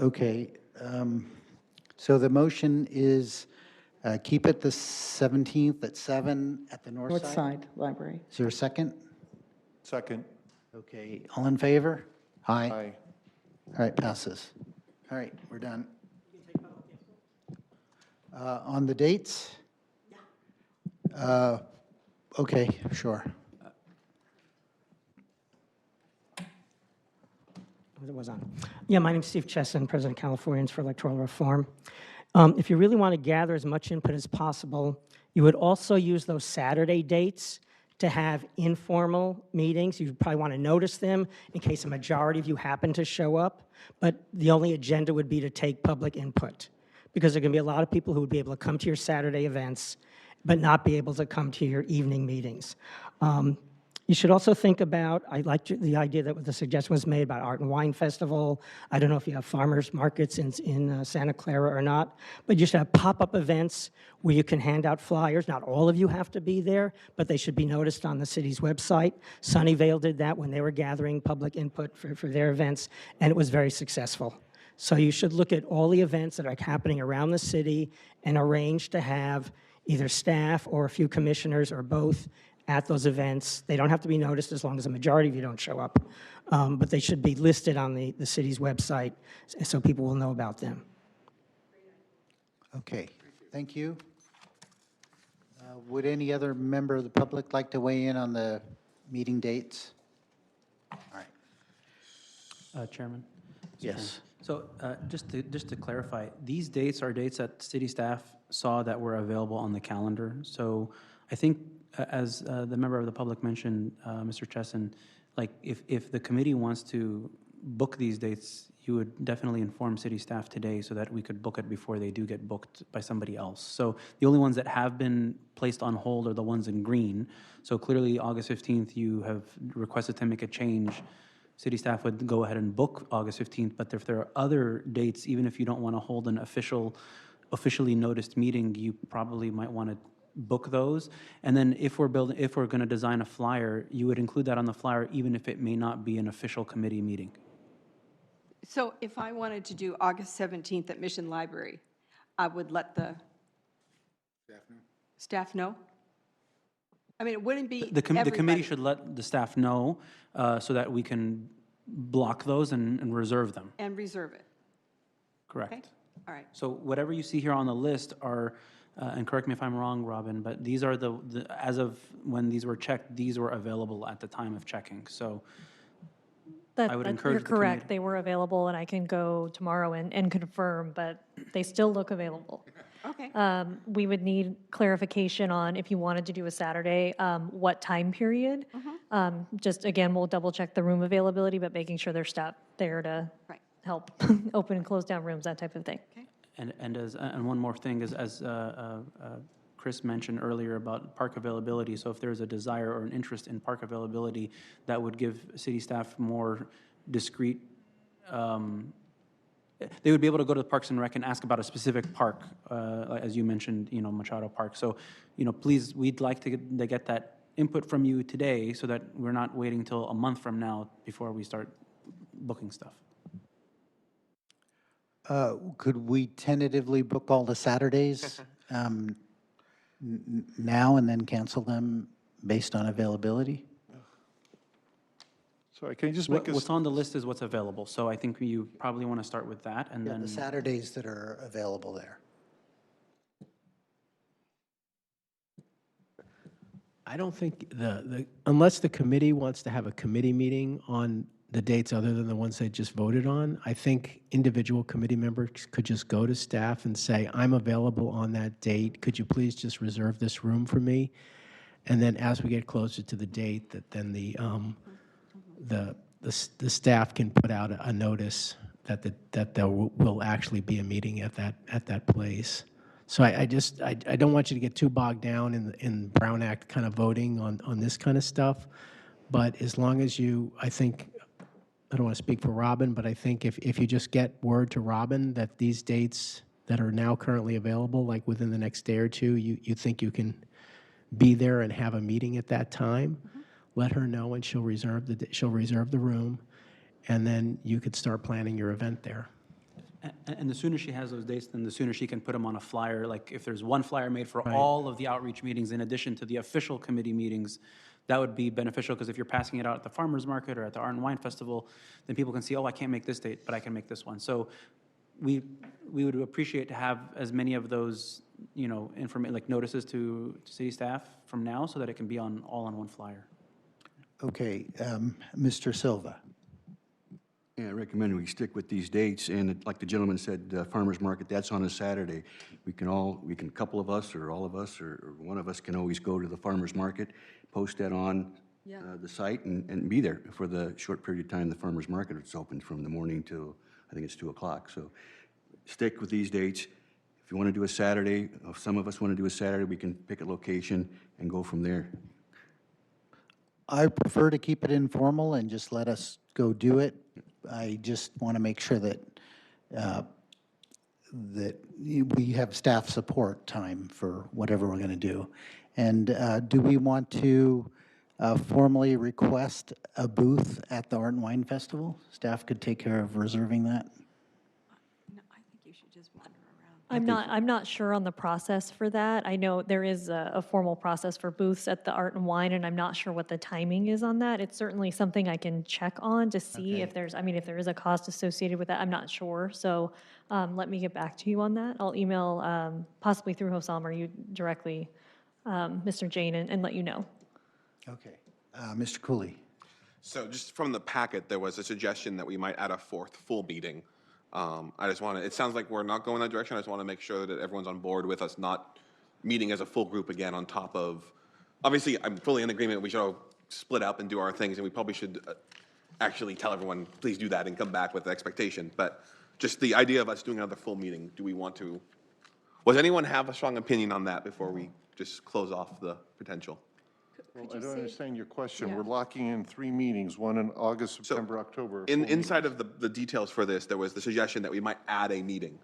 Okay, so the motion is keep it the 17th at 7 at the north North side? Side Library. Is there a second? Second. Okay, all in favor? Aye. Aye. All right, passes. All right, we're done. On the dates? Okay, sure. It was on. Yeah, my name's Steve Chesson, President of Californians for Electoral Reform. If you really want to gather as much input as possible, you would also use those Saturday dates to have informal meetings. You probably want to notice them in case a majority of you happen to show up, but the only agenda would be to take public input, because there are going to be a lot of people who would be able to come to your Saturday events but not be able to come to your evening meetings. You should also think about, I liked the idea that the suggestion was made about Art and Wine Festival. I don't know if you have farmers markets in Santa Clara or not, but you should have pop-up events where you can hand out flyers. Not all of you have to be there, but they should be noticed on the city's website. Sunnyvale did that when they were gathering public input for their events, and it was very successful. So you should look at all the events that are happening around the city and arrange to have either staff or a few commissioners or both at those events. They don't have to be noticed as long as a majority of you don't show up, but they should be listed on the city's website so people will know about them. Okay, thank you. Would any other member of the public like to weigh in on the meeting dates? All right. Chairman? Yes. So just to clarify, these dates are dates that city staff saw that were available on the calendar. So I think, as the member of the public mentioned, Mr. Chesson, like if the committee wants to book these dates, you would definitely inform city staff today so that we could book it before they do get booked by somebody else. So the only ones that have been placed on hold are the ones in green. So clearly, August 15th, you have requested to make a change. City staff would go ahead and book August 15th, but if there are other dates, even if you don't want to hold an officially noticed meeting, you probably might want to book those. And then if we're going to design a flyer, you would include that on the flyer, even if it may not be an official committee meeting. So if I wanted to do August 17th at Mission Library, I would let the staff know? I mean, it wouldn't be The committee everybody. should let the staff know so that we can block those and reserve them. And reserve it. Correct. Okay, all right. So whatever you see here on the list are, and correct me if I'm wrong, Robin, but these are as of when these were checked, these were available at the time of checking. So I would encourage You're the correct, committee. they were available, and I can go tomorrow and confirm, but they still look available. Okay. We would need clarification on if you wanted to do a Saturday, what time period. Just, again, we'll double check the room availability, but making sure there's staff there to help open and close down rooms, that type of thing. And one more thing is, as Chris mentioned earlier about park availability, so if there's a desire or an interest in park availability, that would give city staff more discrete, they would be able to go to the Parks and Rec and ask about a specific park, as you mentioned, Machado Park. So, please, we'd like to get that input from you today so that we're not waiting till a month from now before we start booking stuff. Could we tentatively book all the Saturdays now and then cancel them based on availability? Sorry, can you just make What's on the list is what's available. So I think you probably want to start with that, and then The Saturdays that are available there. I don't think unless the committee wants to have a committee meeting on the dates other than the ones they just voted on, I think individual committee members could just go to staff and say, I'm available on that date. Could you please just reserve this room for me? And then as we get closer to the date, that then the staff can put out a notice that there will actually be a meeting at that place. So I don't want you to get too bogged down in Brown Act kind of voting on this kind of stuff. But as long as I don't want to speak for Robin, but I think if you just get word to Robin that these dates that are now currently available, like within the next day or two, you think you can be there and have a meeting at that time, let her know and she'll reserve the room, and then you could start planning your event there. And the sooner she has those dates, then the sooner she can put them on a flyer. Like if there's one flyer made for all of the outreach meetings in addition to the official committee meetings, that would be beneficial, because if you're passing it out at the farmer's market or at the Art and Wine Festival, then people can see, oh, I can't make this date, but I can make this one. So we would appreciate to have as many of those, like notices to city staff from now so that it can be all on one flyer. Okay, Mr. Silva. Yeah, I recommend we stick with these dates, and like the gentleman said, farmer's market, that's on a Saturday. We can a couple of us, or all of us, or one of us can always go to the farmer's market, post that on the site, and be there for the short period of time the farmer's market is open from the morning till, I think it's 2 o'clock. So stick with these dates. If you want to do a Saturday, if some of us want to do a Saturday, we can pick a location and go from there. I prefer to keep it informal and just let us go do it. I just want to make sure that, we have staff support time for whatever we're going to do. And do we want to formally request a booth at the Art and Wine Festival? Staff could take care of reserving that. No, I think you should just wander around. I'm not sure on the process for that. I know there is a formal process for booths at the Art and Wine, and I'm not sure what the timing is on that. It's certainly something I can check on to see if there's, if there is a cost associated with that. I'm not sure. So let me get back to you on that. I'll email, possibly through Hossam or you directly, Mr. Jane, and let you know. Okay. Mr. Cooley. So just from the packet, there was a suggestion that we might add a fourth full meeting. I just want to, it sounds like we're not going that direction. I just want to make sure that everyone's on board with us not meeting as a full group again on top of, obviously, I'm fully in agreement. We should all split up and do our things, and we probably should actually tell everyone, please do that and come back with the expectation. But just the idea of us doing another full meeting, do we want to, does anyone have a strong opinion on that before we just close off the potential? Well, I don't understand your question. We're locking in 3 meetings, one in August, September, October. Inside of the details for this, there was the suggestion that we might add a meeting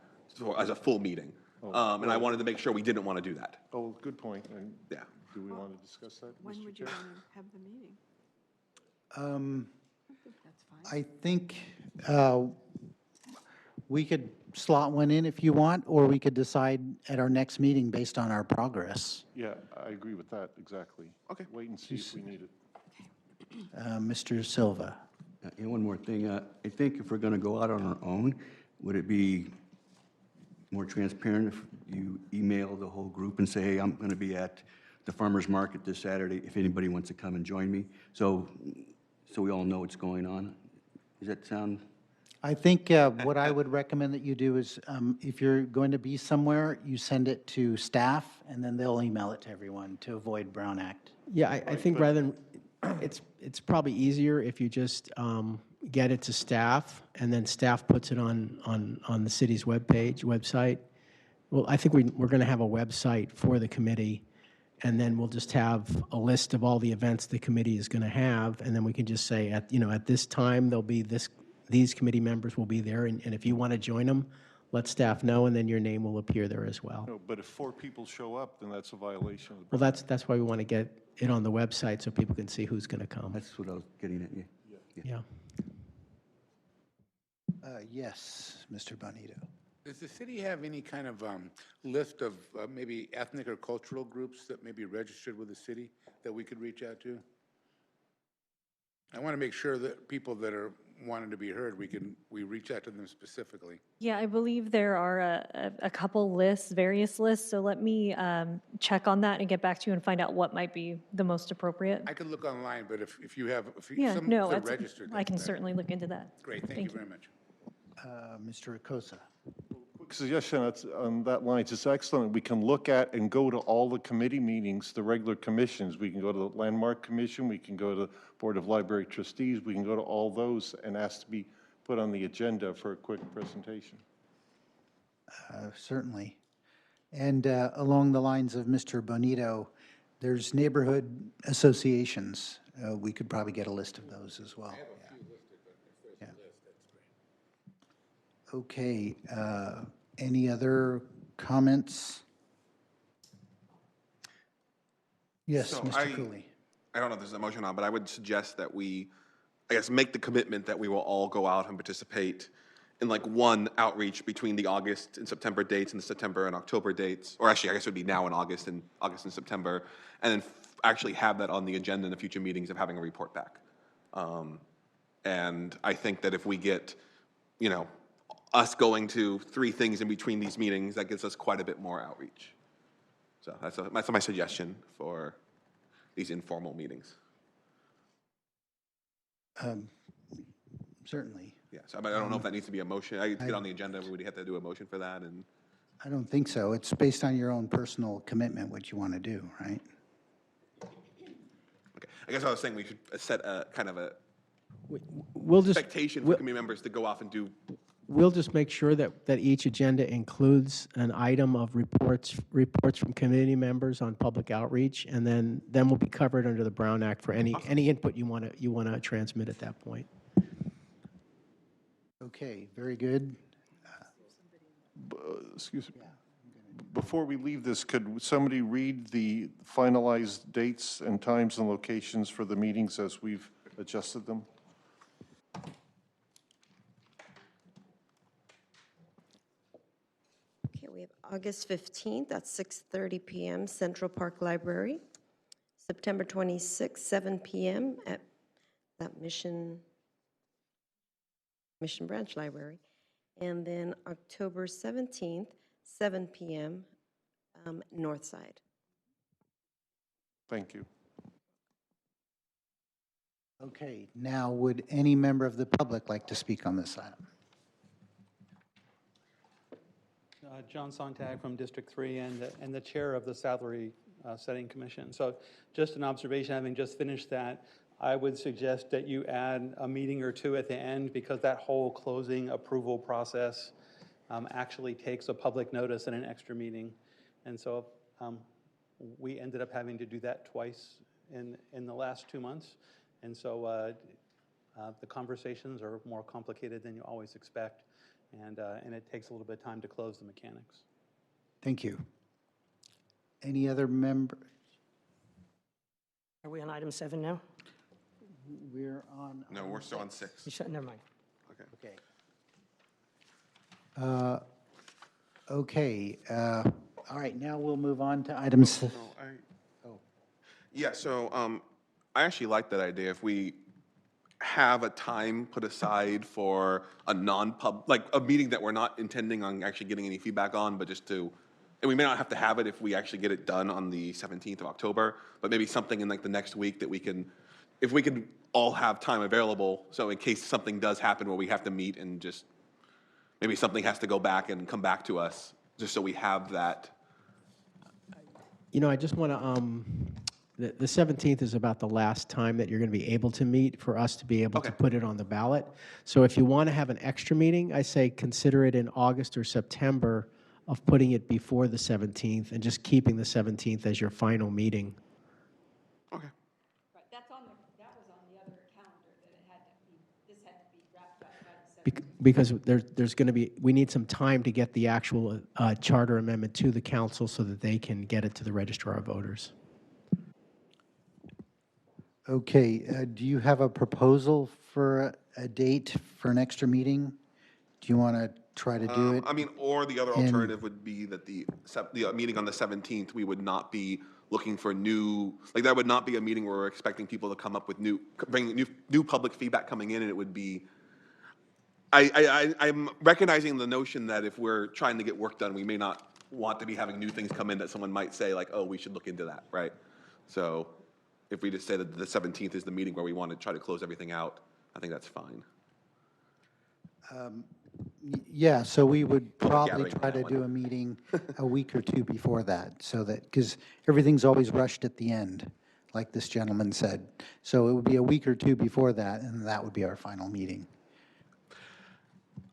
as a full meeting. And I wanted to make sure we didn't want to do that. Oh, good point. And yeah. Do we want to discuss that, When Mr. would you Chair? want to have the meeting? I think we could slot one in if you want, or we could decide at our next meeting based on our progress. Yeah, I agree with that, exactly. Okay. Wait and see if we need it. Mr. Silva. And one more thing, I think if we're going to go out on our own, would it be more transparent if you email the whole group and say, hey, I'm going to be at the farmer's market this Saturday, if anybody wants to come and join me, so we all know what's going on? Does that sound? I think what I would recommend that you do is, if you're going to be somewhere, you send it to staff, and then they'll email it to everyone to avoid Brown Act. Yeah, I think rather than, it's probably easier if you just get it to staff, and then staff puts it on the city's website. Well, I think we're going to have a website for the committee, and then we'll just have a list of all the events the committee is going to have, and then we can just say, at this time, there'll be these committee members will be there, and if you want to join them, let staff know, and then your name will appear there as well. No, but if 4 people show up, then that's a violation of the. Well, that's why we want to get it on the website so people can see who's going to come. That's what I was getting at, Yeah. Yes, Mr. Bonito. Does the city have any kind of list of maybe ethnic or cultural groups that may be registered with the city that we could reach out to? I want to make sure that people that are wanting to be heard, we reach out to them specifically. Yeah, I believe there are a couple lists, various lists, so let me check on that and get back to you and find out what might be the most appropriate. I could look online, but if you have, Yeah, some no, that are that's- registered. I can that's certainly look into that. Great, thank you very much. Mr. Acosta. Quick suggestion on that line, it's excellent. We can look at and go to all the committee meetings, the regular commissions. We can go to the Landmark Commission, we can go to the Board of Library Trustees, we can go to all those and ask to be put on the agenda for a quick presentation. Certainly. And along the lines of Mr. Bonito, there's neighborhood associations. We could probably get a list of those as well. Okay, any other comments? Yes, So Mr. Cooley. I don't know if there's a motion on, but I would suggest that we, I guess, make the commitment that we will all go out and participate in like one outreach between the August and September dates and the September and October dates, or actually I guess it would be now in August and September, and then actually have that on the agenda in the future meetings of having a report back. And I think that if we get, us going to 3 things in between these meetings, that gives us quite a bit more outreach. So that's my suggestion for these informal meetings. Certainly. Yeah, so I don't know if that needs to be a motion. I get on the agenda, we would have to do a motion for that, and I don't think so. It's based on your own personal commitment, what you want to do, right? okay. I guess I was saying we should set a kind of a We'll just expectation for committee members to go off and do We'll just make sure that each agenda includes an item of reports from committee members on public outreach, and then we'll be covered under the Brown Act for any input you want to transmit at that point. Okay, very good. Excuse me. Before we leave this, could somebody read the finalized dates and times and locations for the meetings as we've adjusted them? Okay, we have August 15th at 6:30 PM, Central Park Library. September 26th, 7 PM at that Mission Branch Library. And then October 17th, 7 PM, North Side. Thank you. Okay, now would any member of the public like to speak on this item? John Sontag from District 3 and the chair of the Salary Setting Commission. So just an observation, having just finished that, I would suggest that you add a meeting or two at the end, because that whole closing approval process actually takes a public notice and an extra meeting. And so we ended up having to do that twice in the last 2 months. And so the conversations are more complicated than you always expect. And it takes a little bit of time to close the mechanics. Thank you. Any other member? Are we on item 7 now? We're on. No, we're still on 6. Never mind. Okay. Okay. Okay. All right, now we'll move on to items. Yeah, so I actually like that idea. If we have a time put aside for a like a meeting that we're not intending on actually getting any feedback on, but just to, and we may not have to have it if we actually get it done on the 17th of October, but maybe something in like the next week that we can, if we could all have time available, so in case something does happen where we have to meet and just, maybe something has to go back and come back to us, just so we have that. You know, I just want to, the 17th is about the last time that you're going to be able to meet for us to be able to put it on the ballot. So if you want to have an extra meeting, I say consider it in August or September of putting it before the 17th and just keeping the 17th as your final meeting. Right, that was on the other calendar, that it had to be, this had to be wrapped up by the 17th. Because there's going to be, we need some time to get the actual charter amendment to the council so that they can get it to the registrar of voters. Okay, do you have a proposal for a date for an extra meeting? Do you want to try to do it? I mean, or the other alternative would be that the meeting on the 17th, we would not be looking for new, like that would not be a meeting where we're expecting people to come up with bring new public feedback coming in, and it would be, I'm recognizing the notion that if we're trying to get work done, we may not want to be having new things come in that someone might say like, oh, we should look into that, right? So if we just say that the 17th is the meeting where we want to try to close everything out, I think that's fine. Yeah, so we would probably gathering try that to do a meeting a week or two before that, so that, because everything's always rushed at the end, like this gentleman said. So it would be a week or two before that, and that would be our final meeting.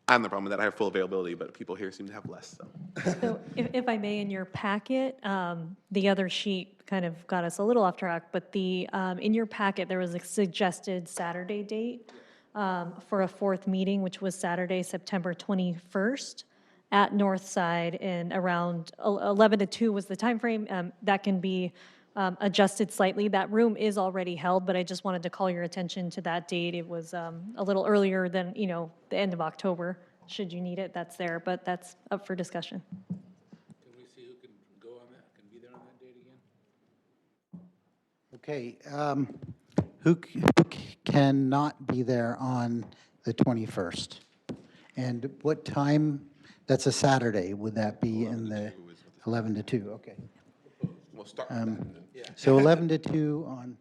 I have no problem with that. I have full availability, but people here seem to have less, so. So if I may, in your packet, the other sheet kind of got us a little off track, but in your packet, there was a suggested Saturday date for a fourth meeting, which was Saturday, September 21st at Northside, and around 11 to 2 was the timeframe. That can be adjusted slightly. That room is already held, but I just wanted to call your attention to that date. It was a little earlier than, the end of October. Should you need it, that's there, but that's up for discussion. Can we see who can go on that, can be there on that date again? Okay, who cannot be there on the 21st? And what time? That's a Saturday. Would that be in the 11 to 2? Okay. We'll start with that. So 11 to 2 on,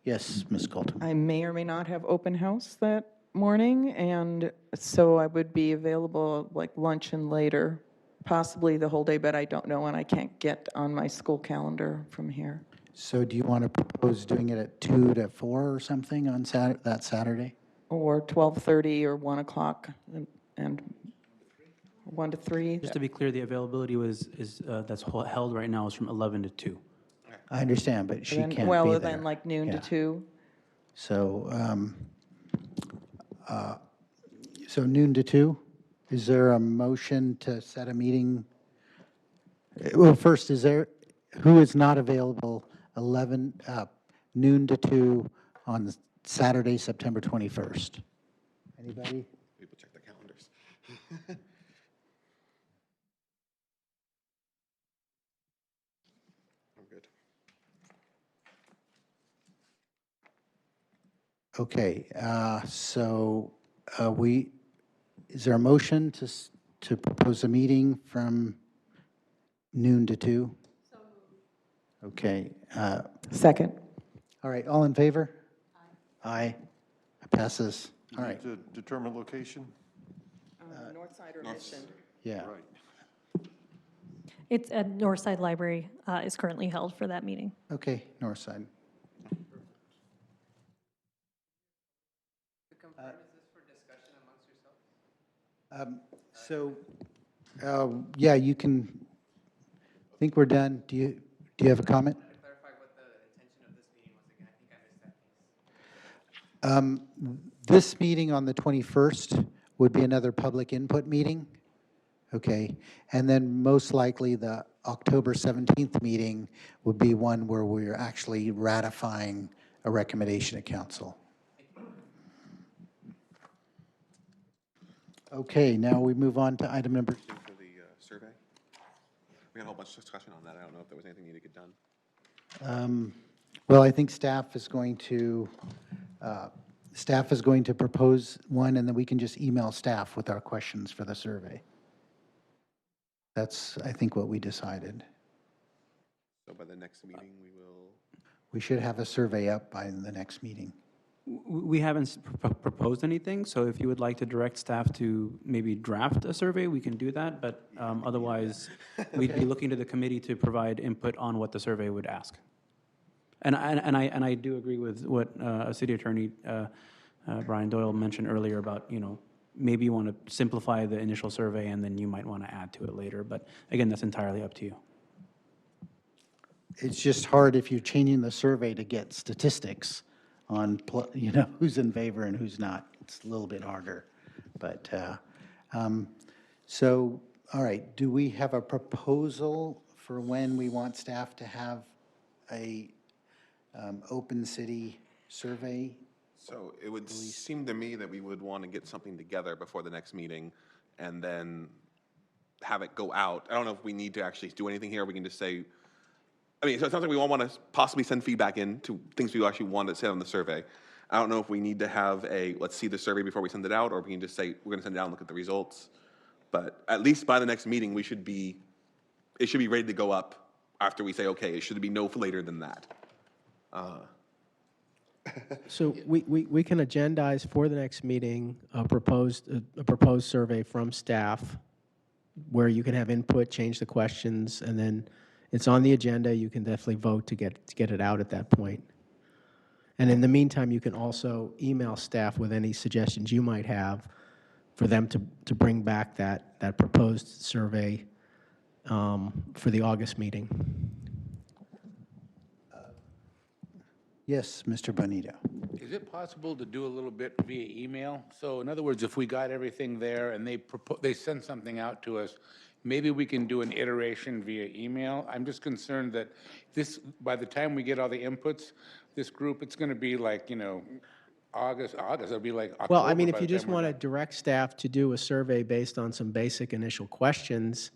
yes, Ms. Colton. I may or may not have open house that morning, and so I would be available like lunch and later, possibly the whole day, but I don't know, and I can't get on my school calendar from here. So do you want to propose doing it at 2 to 4 or something on that Saturday? Or 12:30 or 1 o'clock, and 1 to 3. Just to be clear, the availability that's held right now is from 11 to 2. I understand, but she Then- can't be Well, there. then like noon to Yeah. 2. So, so noon to 2? Is there a motion to set a meeting? Well, first, who is not available noon to 2 on Saturday, September 21st? Anybody? People check their calendars. I'm good. Okay, so is there a motion to propose a meeting from noon to 2? Okay. Second. All right, all in favor? Aye. Passes. All right, To determine location? North side or Mission? yeah. Right. It's at Northside Library is currently held for that meeting. Okay, north side. So, yeah, you can, I think we're done. Do you have a comment? This meeting on the 21st would be another public input meeting. Okay, and then most likely the October 17th meeting would be one where we're actually ratifying a recommendation of council. Okay, now we move on to item number. For the survey? We had a whole bunch of discussion on that. I don't know if there was anything needed to get done. Well, I think staff is going to propose one, and then we can just email staff with our questions for the survey. That's, I think, what we decided. So by the next meeting, we will. We should have a survey up by the next meeting. We haven't proposed anything, so if you would like to direct staff to maybe draft a survey, we can do that, but otherwise, we'd be looking to the committee to provide input on what the survey would ask. And I do agree with what City Attorney Brian Doyle mentioned earlier about, maybe you want to simplify the initial survey and then you might want to add to it later, but again, that's entirely up to you. It's just hard if you're changing the survey to get statistics on, who's in favor and who's not. It's a little bit harder. But, so, all right, do we have a proposal for when we want staff to have a open city survey? So it would seem to me that we would want to get something together before the next meeting and then have it go out. I don't know if we need to actually do anything here. We can just say, so it sounds like we all want to possibly send feedback in to things we actually want to say on the survey. I don't know if we need to have let's see the survey before we send it out, or we can just say, we're going to send it out and look at the results. But at least by the next meeting, it should be ready to go up after we say, okay, it should be no later than that. So we can agendize for the next meeting a proposed survey from staff where you can have input, change the questions, and then it's on the agenda. You can definitely vote to get it out at that point. And in the meantime, you can also email staff with any suggestions you might have for them to bring back that proposed survey for the August meeting. Yes, Mr. Bonito. Is it possible to do a little bit via email? So in other words, if we got everything there and they send something out to us, maybe we can do an iteration via email? I'm just concerned that by the time we get all the inputs, this group, it's going to be like, August, it'll be like October. Well, I mean, by if the you just time we're want to done. direct staff to do a survey based on some basic initial questions,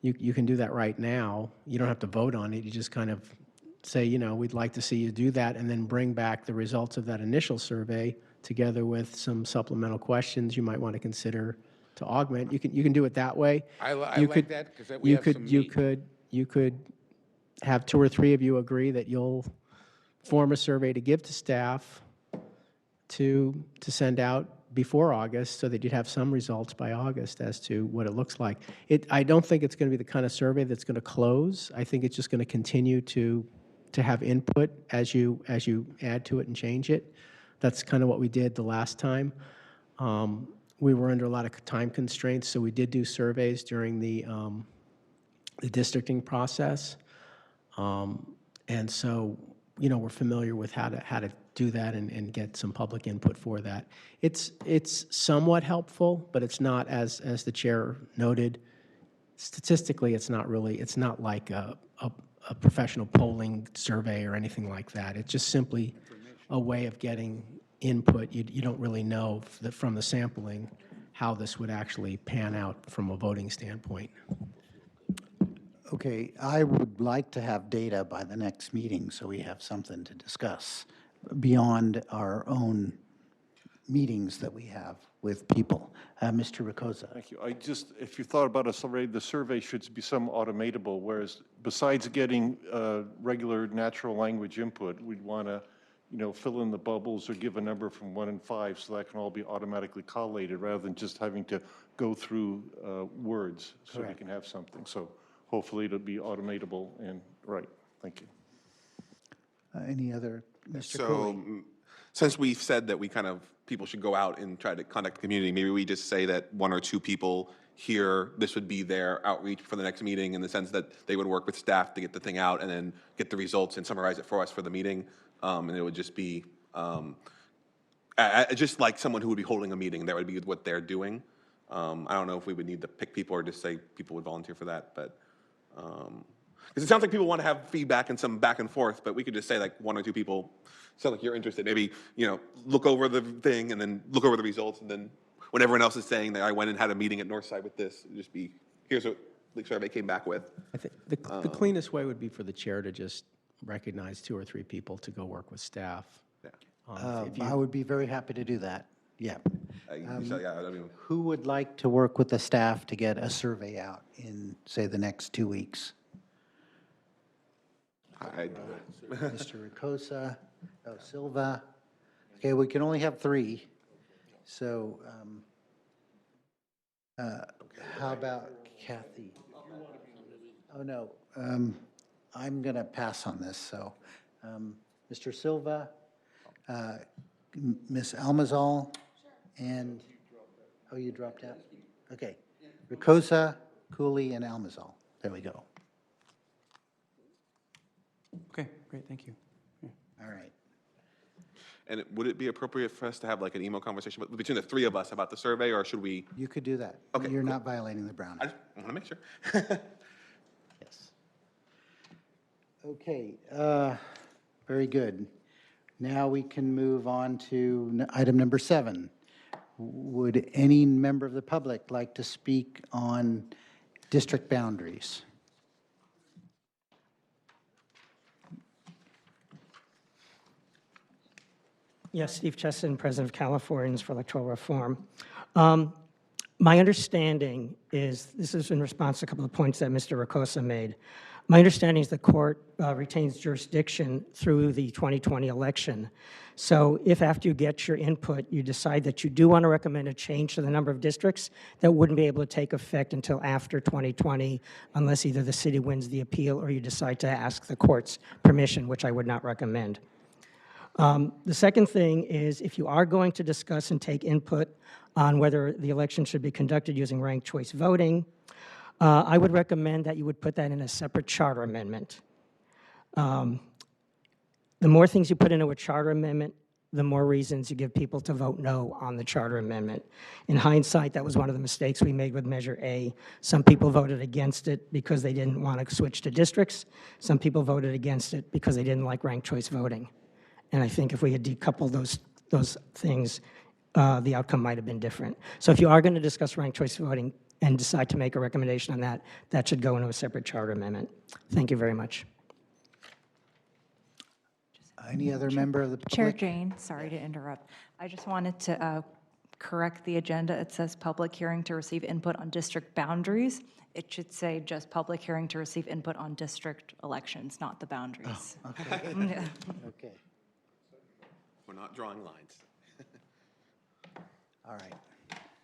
you can do that right now. You don't have to vote on it. You just kind of say, we'd like to see you do that, and then bring back the results of that initial survey together with some supplemental questions you might want to consider to augment. You can do it that way. I like that because we have some meat. You could have 2 or 3 of you agree that you'll form a survey to give to staff to send out before August so that you'd have some results by August as to what it looks like. I don't think it's going to be the kind of survey that's going to close. I think it's just going to continue to have input as you add to it and change it. That's kind of what we did the last time. we were under a lot of time constraints, so we did do surveys during the districting process. And so, we're familiar with how to do that and get some public input for that. It's somewhat helpful, but it's not, as the chair noted, statistically, it's not like a professional polling survey or anything like that. It's just simply a way of getting input. You don't really know from the sampling how this would actually pan out from a voting standpoint. Okay, I would like to have data by the next meeting so we have something to discuss beyond our own meetings that we have with people. Mr. Ricosa. Thank you. If you thought about us already, the survey should be some automatable, whereas besides getting regular natural language input, we'd want to, fill in the bubbles or give a number from 1 and 5 so that can all be automatically collated rather than just having to go through words so we can have something. So hopefully it'll be automatable and right. Thank you. Any other, Mr. So, Cooley? since we've said that people should go out and try to contact the community, maybe we just say that 1 or 2 people here, this would be their outreach for the next meeting, in the sense that they would work with staff to get the thing out and then get the results and summarize it for us for the meeting. And it would just be just like someone who would be holding a meeting. That would be what they're doing. I don't know if we would need to pick people or just say people would volunteer for that, but because it sounds like people want to have feedback and some back and forth, but we could just say like 1 or 2 people sound like you're interested. Maybe, look over the thing and then look over the results, and then when everyone else is saying that I went and had a meeting at Northside with this, just be, here's what the survey came back with. I think the cleanest way would be for the chair to just recognize 2 or 3 people to go work with staff. Yeah. I would be very happy to do that. Yeah. I mean, Who would like to work with the staff to get a survey out in, say, the next 2 weeks? I do it. Mr. Ricosa, Silva. Okay, we can only have 3. So how about Kathy? Oh, no. I'm going to pass on this. So Mr. Silva, Ms. Almazal, and, oh, you dropped out? Okay. Ricosa, Cooley, and Almazal. There we go. Okay, great, thank you. All right. And would it be appropriate for us to have like an email conversation between the 3 of us about the survey, or should we? You could do that. Okay, You're cool. not violating the Brown I Act. just want to make sure. Yes. Okay, very good. Now we can move on to item number 7. Would any member of the public like to speak on district boundaries? Yes, Steve Chesson, President of Californians for Electoral Reform. My understanding is, this is in response to a couple of points that Mr. Ricosa made. My understanding is the court retains jurisdiction through the 2020 election. So if after you get your input, you decide that you do want to recommend a change to the number of districts, that wouldn't be able to take effect until after 2020, unless either the city wins the appeal or you decide to ask the court's permission, which I would not recommend. The second thing is, if you are going to discuss and take input on whether the election should be conducted using ranked choice voting, I would recommend that you would put that in a separate charter amendment. The more things you put into a charter amendment, the more reasons you give people to vote no on the charter amendment. In hindsight, that was one of the mistakes we made with Measure A. Some people voted against it because they didn't want to switch to districts. Some people voted against it because they didn't like ranked choice voting. And I think if we had decoupled those things, the outcome might have been different. So if you are going to discuss ranked choice voting and decide to make a recommendation on that, that should go into a separate charter amendment. Thank you very much. Any other member of the public? Chair Jane, sorry to interrupt. I just wanted to correct the agenda. It says public hearing to receive input on district boundaries. It should say just public hearing to receive input on district elections, not the boundaries. Oh, okay. Yeah. Okay. We're not drawing lines. All right.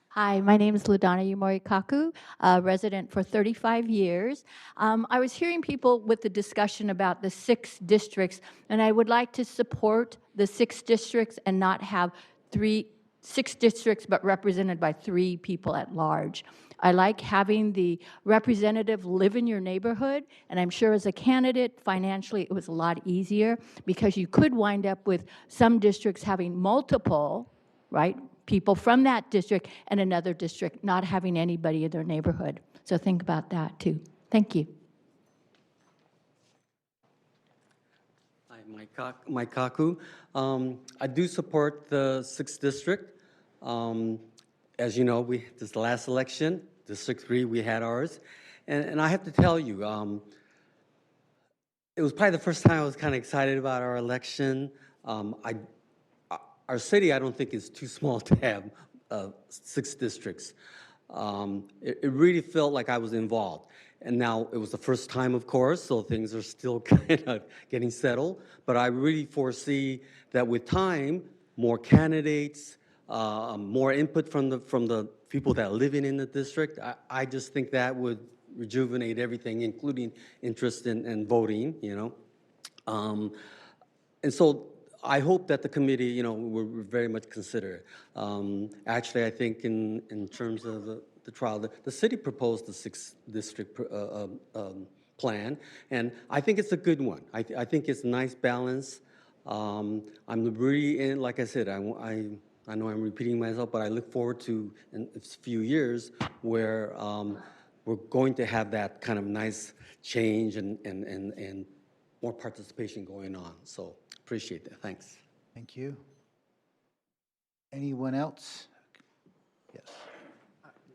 Hi, my name is Ladonna Yumori-Kaku, a resident for 35 years. I was hearing people with the discussion about the 6 districts, and I would like to support the 6 districts and not have 3 6 districts, but represented by 3 people at large. I like having the representative live in your neighborhood, and I'm sure as a candidate, financially, it was a lot easier because you could wind up with some districts having multiple, right, people from that district and another district not having anybody in their neighborhood. So think about that too. Thank you. Hi, Mike Kaku. I do support the 6th district. As you know, this last election, District 3, we had ours. And I have to tell you, it was probably the first time I was kind of excited about our election. Our city, I don't think, is too small to have 6 districts. It really felt like I was involved. And now it was the first time, of course, so things are still kind of getting settled. But I really foresee that with time, more candidates, more input from the people that are living in the district. I just think that would rejuvenate everything, including interest in voting, you know. And so I hope that the committee, you know, will very much consider it. Actually, I think in terms of the trial, the city proposed the 6th district plan, and I think it's a good one. I think it's a nice balance. I'm really, like I said, I know I'm repeating myself, but I look forward to in a few years where we're going to have that kind of nice change and more participation going on. So appreciate that. Thanks. Thank you. Anyone else? Yes.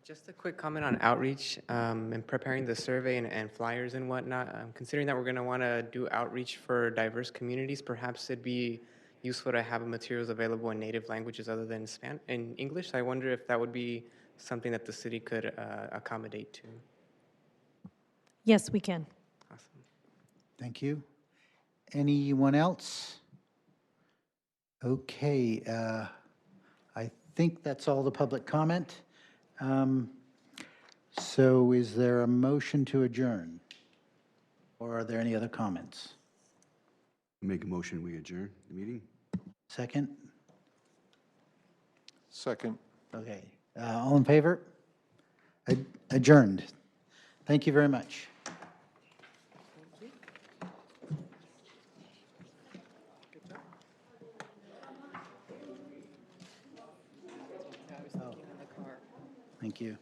Just a quick comment on outreach and preparing the survey and flyers and whatnot. Considering that we're going to want to do outreach for diverse communities, perhaps it'd be useful to have materials available in native languages other than in English. I wonder if that would be something that the city could accommodate to. Yes, we can. Awesome. Thank you. Anyone else? Okay, I think that's all the public comment. So is there a motion to adjourn? Or are there any other comments? Make a motion, we adjourn the meeting. Second? Second. Okay, all in favor? Adjourned. Thank you very much. Thank you.